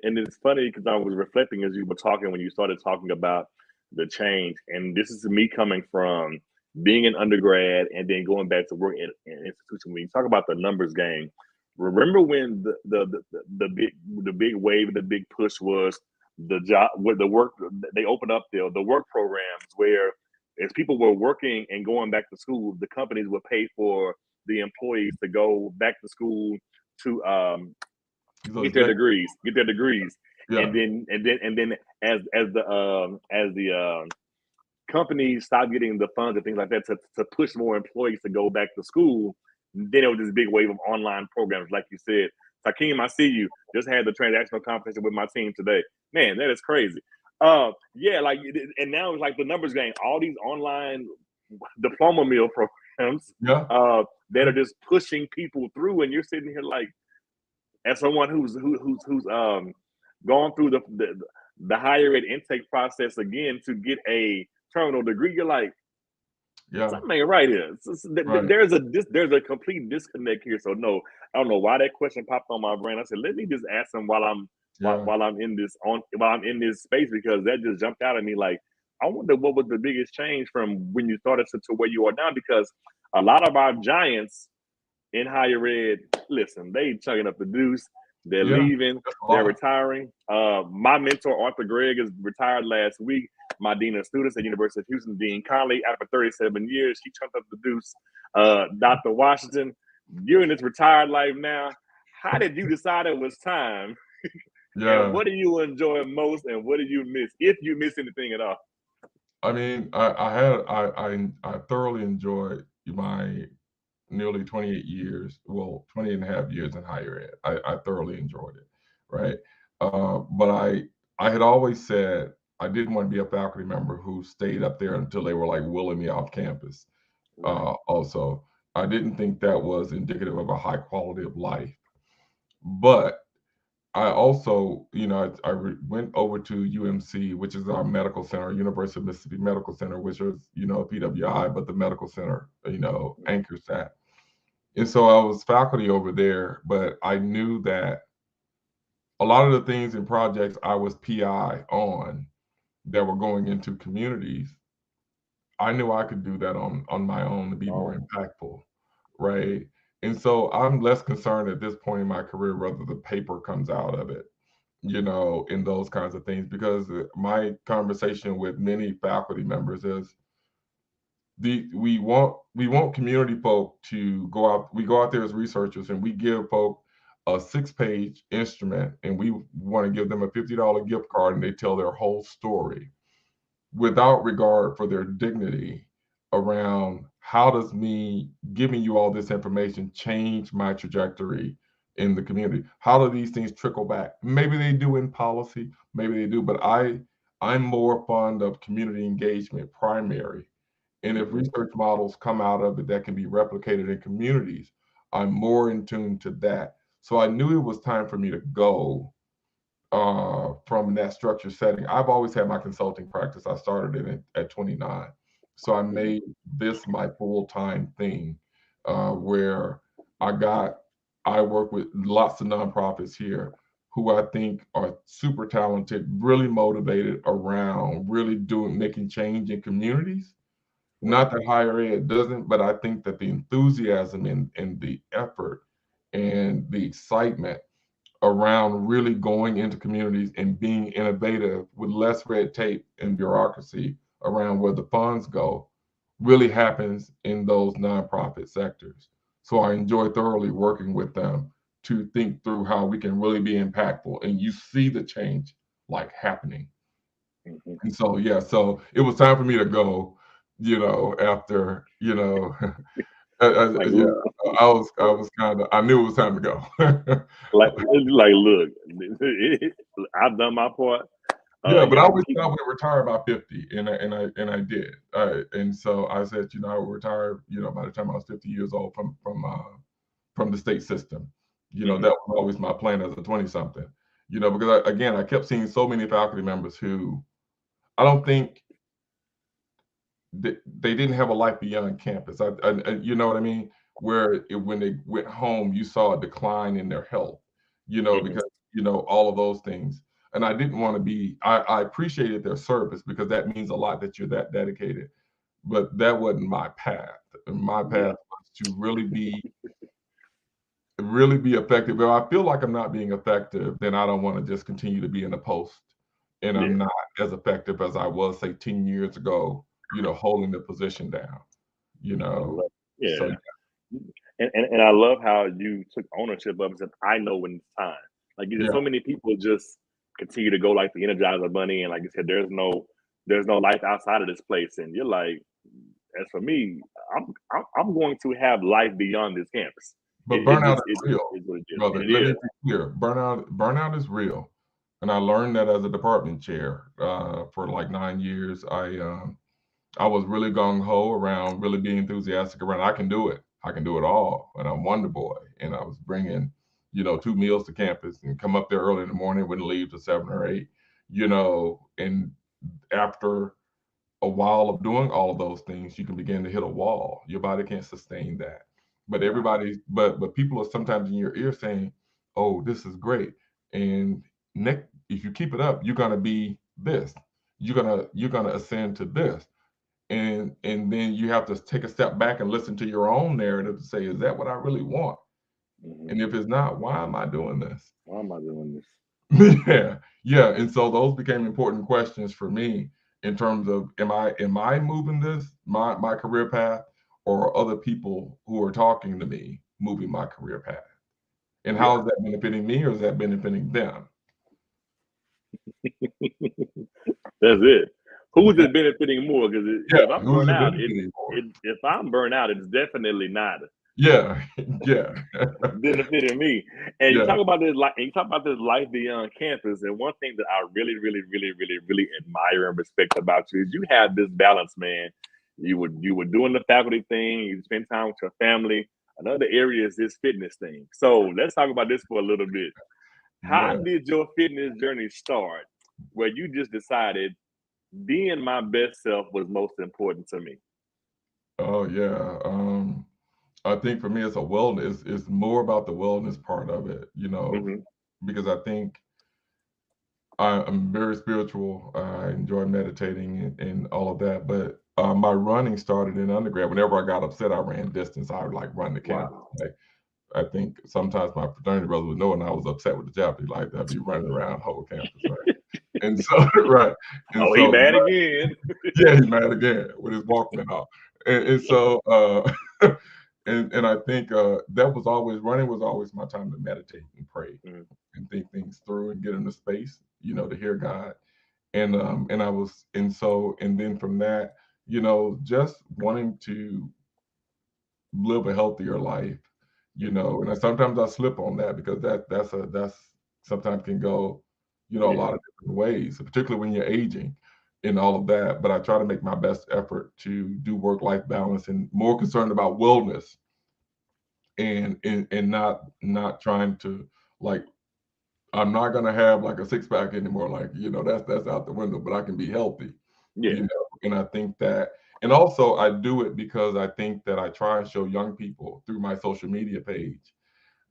And it's funny because I was reflecting as you were talking when you started talking about the change. And this is me coming from being an undergrad and then going back to work in an institution. When you talk about the numbers game, remember when the big wave, the big push was the job with the work they opened up the work programs where as people were working and going back to school, the companies would pay for the employees to go back to school to So get their degrees, yeah, and then as the companies stopped getting the funds and things like that to push more employees to go back to school, then it was this big wave of online programs, like you said. Takeem, I see you. Just had the transactional conversation with my team today. Man, that is crazy. Yeah, like, and now it's like the numbers game. All these online diploma meal programs yeah, uh, that are just pushing people through, and you're sitting here like, as someone who's gone through the higher ed intake process again to get a terminal degree, you're like, yeah, something ain't right here. right, There's a complete disconnect here. So no, I don't know why that question popped on my brain. I said, let me just ask him while I'm while, yeah, while I'm in this on while I'm in this space, because that just jumped out at me. Like, I wonder what was the biggest change from when you started to where you are now, because a lot of our giants in higher ed, listen, they chugging up the deuce. They're yeah. leaving. That's a They're lot. retiring. My mentor, Arthur Gregg, is retired last week. My dean of students at University of Houston, Dean Conley, after 37 years, she chunked up the deuce. Dr. Washington, you're in this retired life now. How did you decide it was time? And Yeah. what do you enjoy most, and what do you miss, if you miss anything at all? I mean, I thoroughly enjoyed my nearly 28 years, well, 20 and a half years in higher ed. I thoroughly enjoyed it, right? But I had always said I didn't want to be a faculty member who stayed up there until they were like wheeling me off campus. Right. Also, I didn't think that was indicative of a high quality of life. But I also, went over to UMC, which is our medical center, University of Mississippi Medical Center, which is, PWI, but the medical center, anchors that. And so I was faculty over there, but I knew that a lot of the things and projects I was PI on that were going into communities, I knew I could do that on my own to be more Oh, impactful, right? And so I'm less concerned at this point in my career whether the paper comes out of it, in those kinds of things, because my conversation with many faculty members is we want community folk to go out. We go out there as researchers and we give folk a 6-page instrument and we want to give them a $50 gift card and they tell their whole story without regard for their dignity around how does me giving you all this information change my trajectory in the community? How do these things trickle back? Maybe they do in policy, maybe they do, but I'm more fond of community engagement primary. And if hmm, research models come out of it that can be replicated in communities, I'm more in tune to that. So I knew it was time for me to go from that structured setting. I've always had my consulting practice. I started in it at 29. So I hmm, made this my full time thing where I work with lots of nonprofits here who I think are super talented, really motivated around really making change in communities. Not that higher ed doesn't, but I think that the enthusiasm and the effort and the excitement around really going into communities and being innovative with less red tape and bureaucracy around where the funds go really happens in those nonprofit sectors. So I enjoy thoroughly working with them to think through how we can really be impactful, and you see the change like happening. And so, yeah, so it was time for me to go, after, Like, yeah, I was kind of, I knew it was time to go. look, I've done my part. Yeah, but I Y'all always keep. said I would retire by 50, and I did. And so I said, I would retire, by the time I was 50 years old from the state system. That was always my plan as a 20-something. Because again, I kept seeing so many faculty members who I don't think they didn't have a life beyond campus. You know what I mean? Where when they went home, you saw a decline in their health, because all of those things. And I didn't want to be. I appreciated their service because that means a lot that you're that dedicated. But that wasn't my path. My path was to really be effective. If I feel like I'm not being effective, then I don't want to just continue to be in a post, and I'm not as effective as I was, say, 10 years ago, holding the position down, Yeah. So, And I love how you took ownership of it and said, I know when it's time. Like you said, so many people just continue to go like the Energizer Bunny, and like you said, there's no life outside of this place. And you're like, as for me, I'm going to have life beyond this campus. But burnout is It's real, what it is. brother. Let me be clear. Burnout is real, and I learned that as a department chair for like 9 years. I was really gung ho around, really being enthusiastic around. I can do it. I can do it all, and I'm Wonder Boy. And I was bringing, 2 meals to campus and come up there early in the morning, wouldn't leave till 7 or 8. And after a while of doing all of those things, you can begin to hit a wall. Your body can't sustain that. But but people are sometimes in your ear saying, "Oh, this is great," and next, if you keep it up, you're gonna be this. You're gonna ascend to this, and then you have to take a step back and listen to your own narrative to say, "Is that what I really want?" And if it's not, why am I doing this? Why am I doing this? Yeah. And so those became important questions for me in terms of am I moving my career path, or other people who are talking to me moving my career path? And how is that benefiting me, or is that benefiting them? That's it. Who's it benefiting more? Because if I'm who's burnt it out, benefiting more? if I'm burnt out, it's definitely not Yeah. benefiting me. And you Yeah. talk about this life beyond campus. And one thing that I really, really, really, really, really admire and respect about you is you have this balance, man. You were doing the faculty thing. You spend time with your family. Another area is this fitness thing. So let's talk about this for a little bit. How Yeah. did your fitness journey start? Where you just decided being my best self was most important to me. Oh yeah. I think for me it's a wellness. It's more about the wellness part of it, because I think I'm very spiritual. I enjoy meditating and all of that. But my running started in undergrad. Whenever I got upset, I ran distance. I would like run the campus. Wow. Like, I think sometimes my fraternity brother would know when I was upset with the job. He'd like I'd be running around the whole campus, right? And so right. And Oh, he so mad again. yeah, he's mad again with his Walkman off. And so and I think that was always running was always my time to meditate and pray and think things through and get in the space, to hear God. And I was and then from that, just wanting to live a healthier life, and sometimes I slip on that because that's sometimes can go, a lot of different ways, particularly when you're aging and all of that. But I try to make my best effort to do work-life balance and more concerned about wellness and not trying to like I'm not gonna have like a six-pack anymore. Like, that's out the window, but I can be healthy. Yeah. And I think that And also, I do it because I think that I try and show young people through my social media page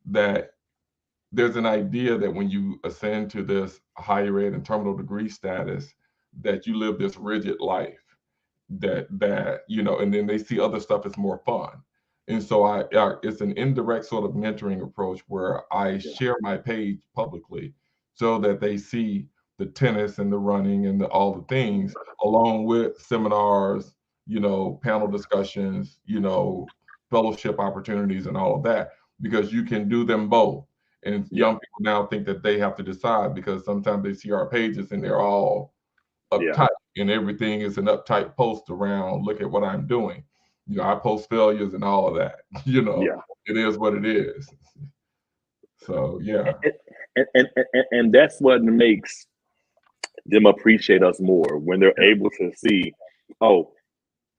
that there's an idea that when you ascend to this higher ed and terminal degree status, that you live this rigid life, that and then they see other stuff as more fun. And so it's an indirect sort of mentoring approach where I Yeah. share my page publicly so that they see the tennis and the running and all the things along with seminars, panel discussions, fellowship opportunities and all of that, because you can do them both. And Yeah. young people now think that they have to decide because sometimes they see our pages and they're all Yeah. uptight, and everything is an uptight post around, look at what I'm doing. I post failures and all of that. Yeah. It is what it is. So yeah. And that's what makes them appreciate us more when they're able to see, oh,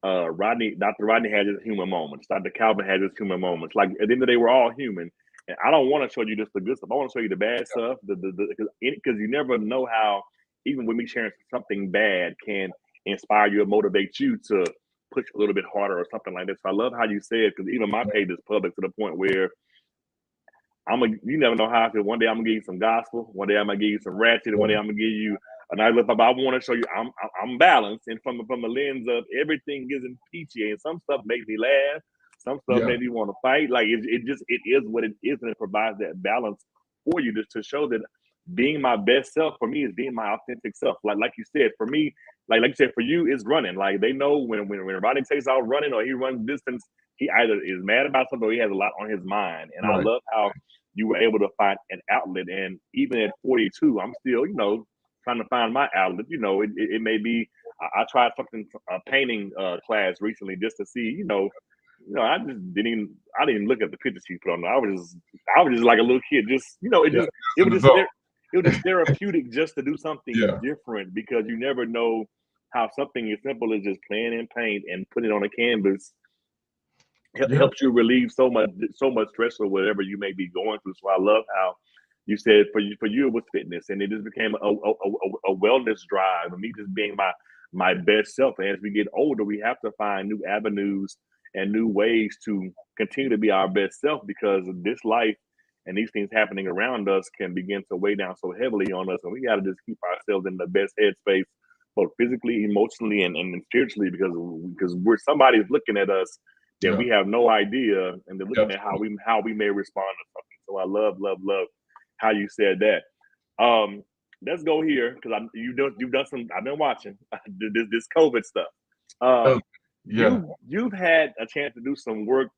Dr. Rodney has his human moments. Dr. Calvin has his human moments. Like at the end of the day, we're all human. And I don't want to show you just the good stuff. I want to show you the bad stuff. Because you never know how, even when me sharing something bad can inspire you or motivate you to push a little bit harder or something like that. So I love how you said, because even my page is public to the point where you never know how I feel. One day I'm gonna give you some gospel, one day I'm gonna give you some ratchet, and one day I'm gonna give you a nice little. But I want to show you I'm balanced, and from the lens of everything isn't peachy, and some stuff makes me laugh, some stuff Yeah. makes me want to fight. Like it is what it is, and it provides that balance for you just to show that being my best self for me is being my authentic self. Like you said, for me, like you said, for you, it's running. Like they know when Rodney takes out running or he runs distance, he either is mad about something or he has a lot on his mind. And I Right. love how you were able to find an outlet. And even at 42, I'm still, trying to find my outlet. It may be, I tried something, a painting class recently just to see, I just I didn't even look at the pictures she put on there. I was just like a little kid, just, Yeah. it As was an just, adult. it was just therapeutic just to do something Yeah. different, because you never know how something as simple as just playing in paint and putting it on a canvas Yeah. helps you relieve so much stress or whatever you may be going through. So I love how you said for you it was fitness, and it just became a wellness drive, and me just being my best self. And as we get older, we have to find new avenues and new ways to continue to be our best self, because this life and these things happening around us can begin to weigh down so heavily on us, and we got to just keep ourselves in the best headspace, both physically, emotionally, and spiritually, because somebody's looking at us that Yeah. we have no idea, and they're looking at Absolutely. how we may respond to something. So I love how you said that. Let's go here, because you've done some. I've been watching this COVID stuff. Oh, yeah. You've had a chance to do some work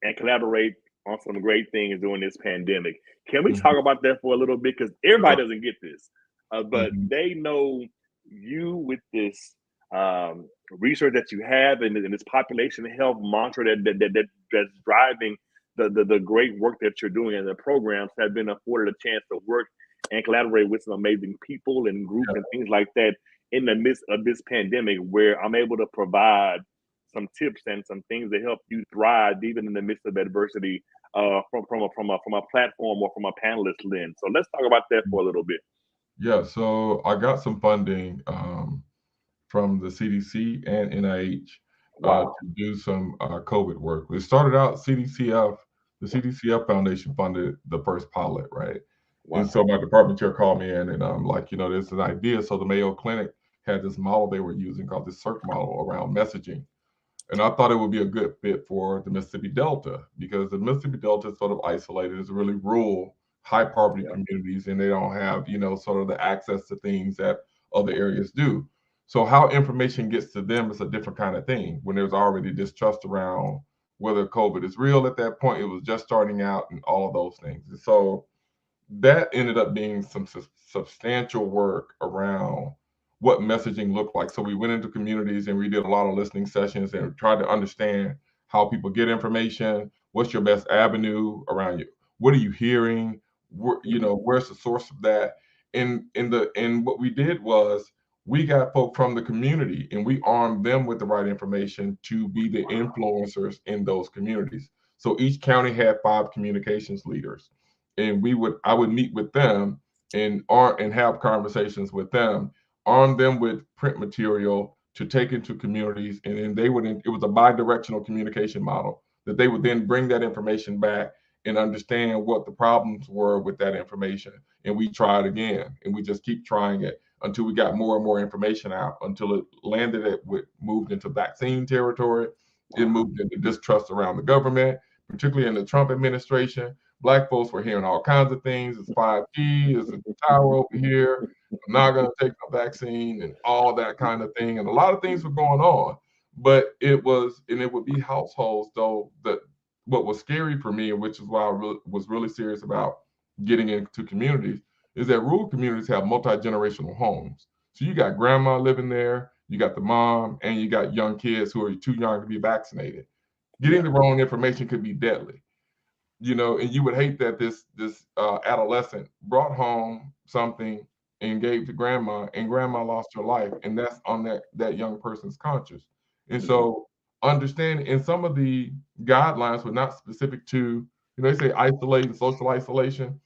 and collaborate on some great things during this pandemic. Can we talk Mhm. about that for a little bit? Because Sure. everybody doesn't get this, but Mhm. they know you with this research that you have, and this population health mantra that's driving the great work that you're doing, and the programs have been afforded a chance to work and collaborate with some amazing people and groups Yeah. and things like that in the midst of this pandemic, where I'm able to provide some tips and some things that help you thrive even in the midst of adversity, from a platform or from a panelist lens. So let's talk about that for a little bit. Yeah. So I got some funding from the CDC and NIH Wow. to do some COVID work. It started out CDCF, the CDCF Foundation funded the first pilot, right? And Wow. so my department chair called me in and I'm like, there's an idea. So the Mayo Clinic had this model they were using called the CIRC model around messaging. And I thought it would be a good fit for the Mississippi Delta because the Mississippi Delta is sort of isolated. It's really rural, high poverty Yeah. communities, and they don't have, sort of the access to things that other areas do. So how information gets to them is a different kind of thing when there's already distrust around whether COVID is real at that point. It was just starting out and all of those things. And so that ended up being some substantial work around what messaging looked like. So we went into communities and we did a lot of listening sessions and tried to understand how people get information. What's your best avenue around you? What are you hearing? Where's the source of that? And what we did was we got folk from the community and we armed them with the right information to be the influencers in those communities. So each county had 5 communications leaders and I would meet with them and have conversations with them, arm them with print material to take into communities, and then it was a bi-directional communication model that they would then bring that information back and understand what the problems were with that information. And we tried again, and we just keep trying it until we got more and more information out, until it landed moved into vaccine territory. It moved into distrust around the government, particularly in the Trump administration. Black folks were hearing all kinds of things. It's 5G, it's a tower over here. I'm not going to take the vaccine and all that kind of thing. And a lot of things were going on. But it would be households, though, that what was scary for me, which is why I was really serious about getting into communities, is that rural communities have multi-generational homes. So you got grandma living there, you got the mom, and you got young kids who are too young to be vaccinated. Getting the wrong information could be deadly. And you would hate that this adolescent brought home something and gave to grandma, and grandma lost her life, and that's on that young person's conscience. And so understanding, and some of the guidelines were not specific to, they say isolate and social isolation.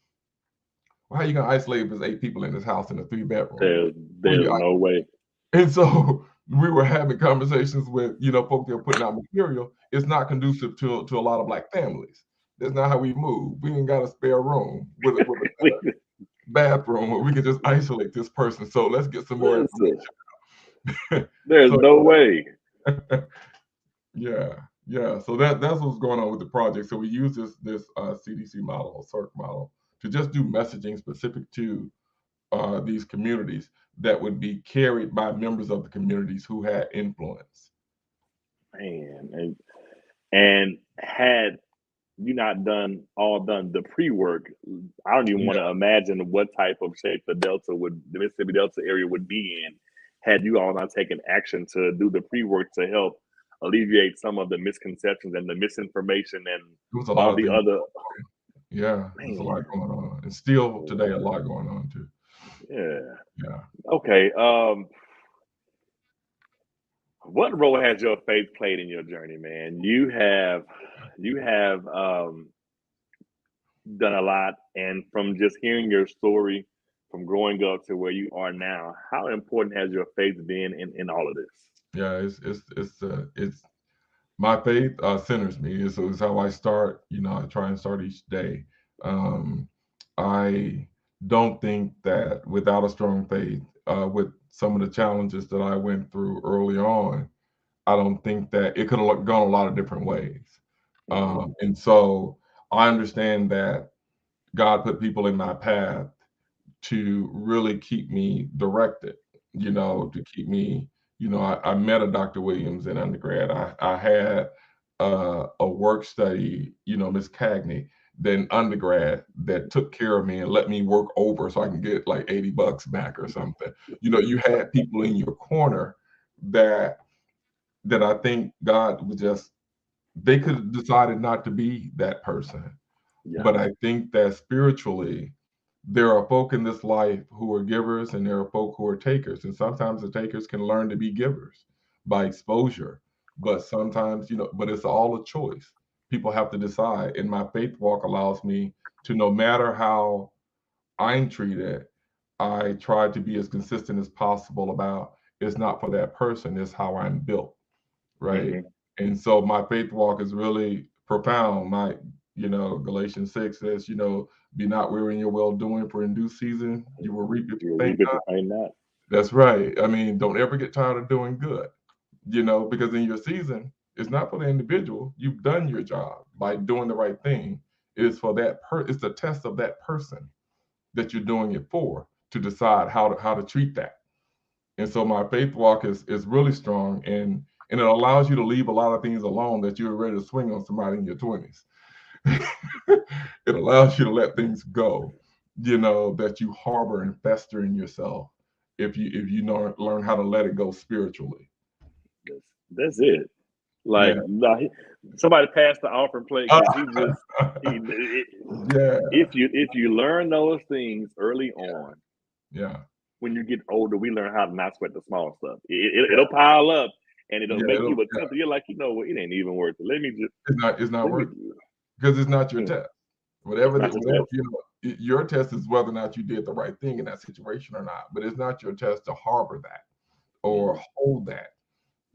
Well, how are you going to isolate if there's 8 people in this house in a 3-bedroom? There's no way. And so we were having conversations with, folks that were putting out material. It's not conducive to a lot of Black families. That's not how we move. We ain't got a spare room with a bathroom where we can just isolate this person. So let's get some more information. There's no way. Yeah. So that's what's going on with the project. So we use this CDC model, or CERC model, to just do messaging specific to these communities that would be carried by members of the communities who had influence. Man, and had you not done the pre-work, I don't even want to imagine what type of shape the Mississippi Delta area would be in had you all not taken action to do the pre-work to help alleviate some of the misconceptions and the misinformation and all the other. Yeah, there's a lot going on, and still today a lot going on too. Yeah. Okay. What role has your faith played in your journey, man? You have done a lot, and from just hearing your story, from growing up to where you are now, how important has your faith been in all of this? Yeah, it's my faith centers me. So it's how I start. I try and start each day. I don't think that without a strong faith, with some of the challenges that I went through early on, I don't think that it could have gone a lot of different ways. And so I understand that God put people in my path to really keep me directed, to keep me, I met a Dr. Williams in undergrad. I had a work study, Miss Cagney, then undergrad, that took care of me and let me work over so I can get like $80 back or something. You had people in your corner that I think God was they could have decided not to be that person. Yeah. But I think that spiritually, there are folk in this life who are givers, and there are folk who are takers. And sometimes the takers can learn to be givers by exposure. But sometimes, but it's all a choice. People have to decide. And my faith walk allows me to, no matter how I'm treated, I try to be as consistent as possible about it's not for that person, it's how I'm built. Right. And so my faith walk is really profound. Galatians 6 says, be not weary in your well doing, for in due season you will reap if you faint not. That's right. I mean, don't ever get tired of doing good, because in your season, it's not for the individual. You've done your job by doing the right thing. It is for that it's the test of that person that you're doing it for, to decide how to treat that. And so my faith walk is really strong, and it allows you to leave a lot of things alone that you're ready to swing on somebody in your 20s. It allows you to let things go, that you harbor and fester in yourself if you learn how to let it go spiritually. That's it. Like, somebody passed the offering plate. If you learn those things early on, when you get older, we learn how to not sweat the small stuff. It'll pile up, and it'll make you attempt. You're like, it ain't even worth it. Let me just. It's not worth it, because it's not your test. Whatever your test is whether or not you did the right thing in that situation or not. But it's not your test to harbor that or hold that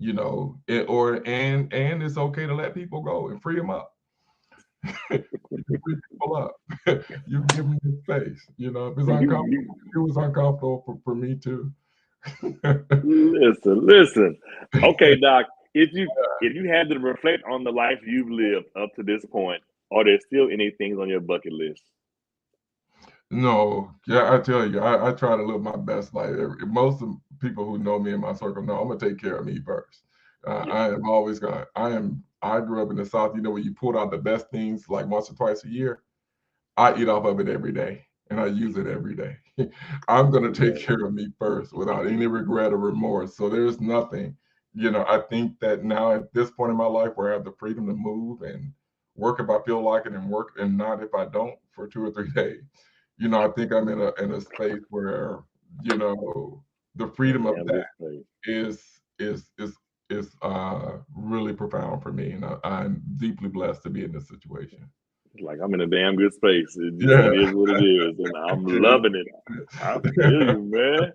you know, and it's okay to let people go and free them up. You can free people up. You give them the space. You know, if it's uncomfortable, it was uncomfortable for me too. Listen. Okay, Doc. If you had to reflect on the life you've lived up to this point, are there still any things on your bucket list? No, yeah, I tell you, I try to live my best life. Most of the people who know me in my circle know I'm gonna take care of me first. I am always gonna. I grew up in the South. You know, where you pulled out the best things like once or twice a year. I eat off of it every day, and I use it every day. I'm gonna take care of me first, without any regret or remorse. So there's nothing. You know, I think that now at this point in my life, where I have the freedom to move and work if I feel like it, and work and not if I don't for 2 or 3 days. You know, I think I'm in a space where, you know, the freedom of Damn that good space. is really profound for me, and I'm deeply blessed to be in this situation. Like I'm in a damn good space. Yeah. It is what it is, and I'm loving it. I feel you, man.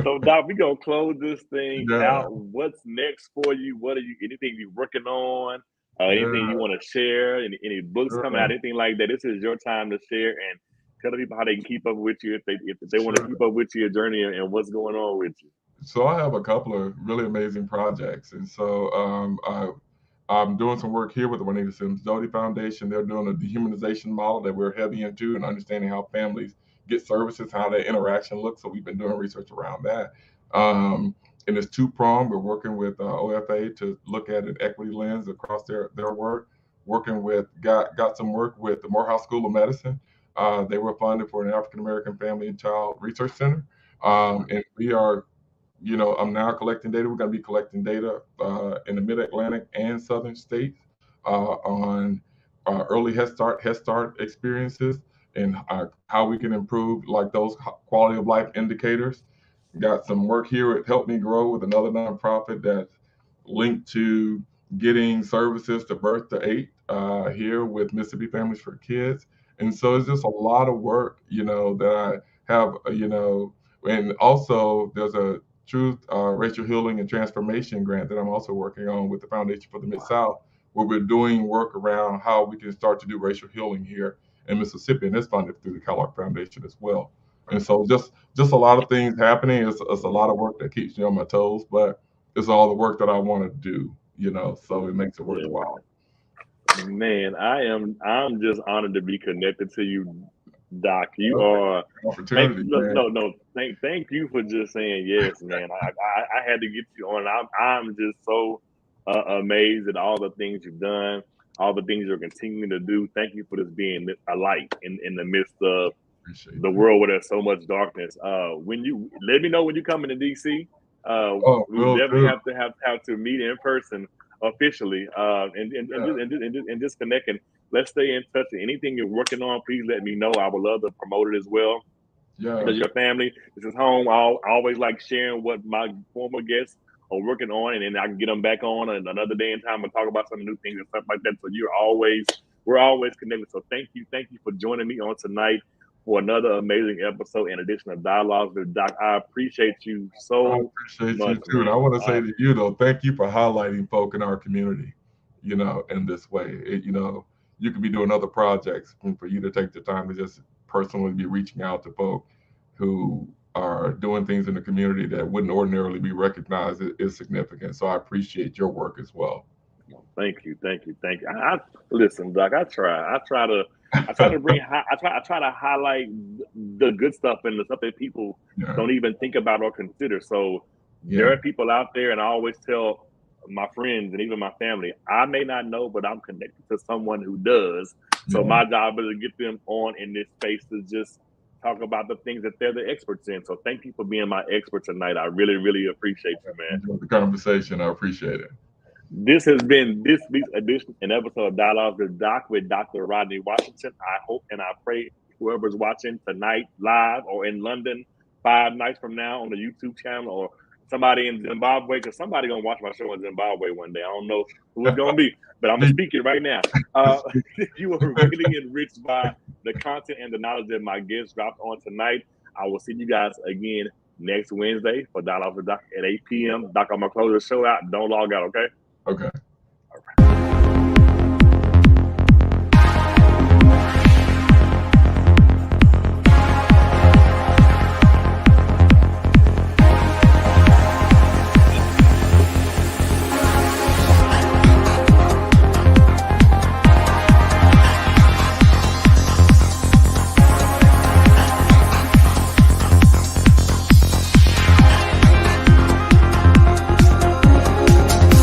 So, Doc, we gonna close this thing Yeah, out. What's next for you? What are you? Anything you working on? Anything yeah, you want to share? Any books coming sure, out? Anything like that? This is your time to share and tell the people how they can keep up with you if they want to sure. keep up with your journey and what's going on with you. So I have a couple of really amazing projects, and so I'm doing some work here with the Juanita Sims Doty Foundation. They're doing a dehumanization model that we're heavy into, and understanding how families get services, how that interaction looks. So we've been doing research around that. Um, and it's two-pronged. We're working with OFA to look at an equity lens across their work. Working with got some work with the Morehouse School of Medicine. They were funded for an African American Family and Child Research Center, and we are, you know, I'm now collecting data. We're going to be collecting data in the Mid-Atlantic and Southern states on early Head Start experiences, and how we can improve like those quality of life indicators. Got some work here at Help Me Grow with another nonprofit that's linked to getting services to birth to eight here with Mississippi Families for Kids. And so it's just a lot of work, you know, that I have, you know, and also there's a Truth, Racial Healing and Transformation grant that I'm also working on with the Foundation for the Mid South, where we're doing work around how we can start to do racial healing here in Mississippi, and it's funded through the Kellogg Foundation as well. And so just a lot of things happening. It's a lot of work that keeps me on my toes, but it's all the work that I want to do, you know, so it makes it Yeah, worthwhile. man. I'm just honored to be connected to you, Doc. You Okay. are. Opportunity, man. No. Thank you for just saying yes, man. I had to get you on. I'm just so amazed at all the things you've done, all the things you're continuing to do. Thank you for this being a light in the midst of Appreciate the that. world where there's so much darkness. When you let me know when you come into DC, Oh, we will definitely do. have to meet in person officially, Yeah, and just connect, and let's stay in touch. Anything you're working on, please let me know. I would love to promote it as well. yeah. Because your family, this is home. I always like sharing what my former guests are working on, and then I can get them back on another day and time and talk about some new things and stuff like that. So we're always connected. So thank you for joining me on tonight for another amazing episode and edition of Dialogues with Doc. I appreciate you I so appreciate you much, too. And I man. want to say to you though, thank you for highlighting folk in our community, you know, in this way. You know, you could be doing other projects, and for you to take the time to just personally be reaching out to folk who are doing things in the community that wouldn't ordinarily be recognized is significant. So I appreciate your work as well. Thank you. Listen, Doc. I try to bring. I try to highlight the good stuff and the stuff that people Yeah, don't even think about or consider. So there yeah, are people out there, and I always tell my friends and even my family, I may not know, but I'm connected to someone who does. So yeah. my job is to get them on in this space to just talk about the things that they're the experts in. So thank you for being my expert tonight. I really, really appreciate you, man. Enjoyed the conversation. I appreciate it. This has been this week's edition and episode of Dialogues with Doc with Dr. Rodney Washington. I hope and I pray whoever's watching tonight live or in London 5 nights from now on the YouTube channel, or somebody in Zimbabwe, because somebody gonna watch my show in Zimbabwe one day. I don't know who it's gonna be, but I'm gonna speak it right now. Uh, you were really enriched by the content and the knowledge that my guests dropped on tonight. I will see you guys again next Wednesday for Dialogue with Doc at 8 p.m. Doc, I'm gonna close the show out. Don't log out, okay? Okay.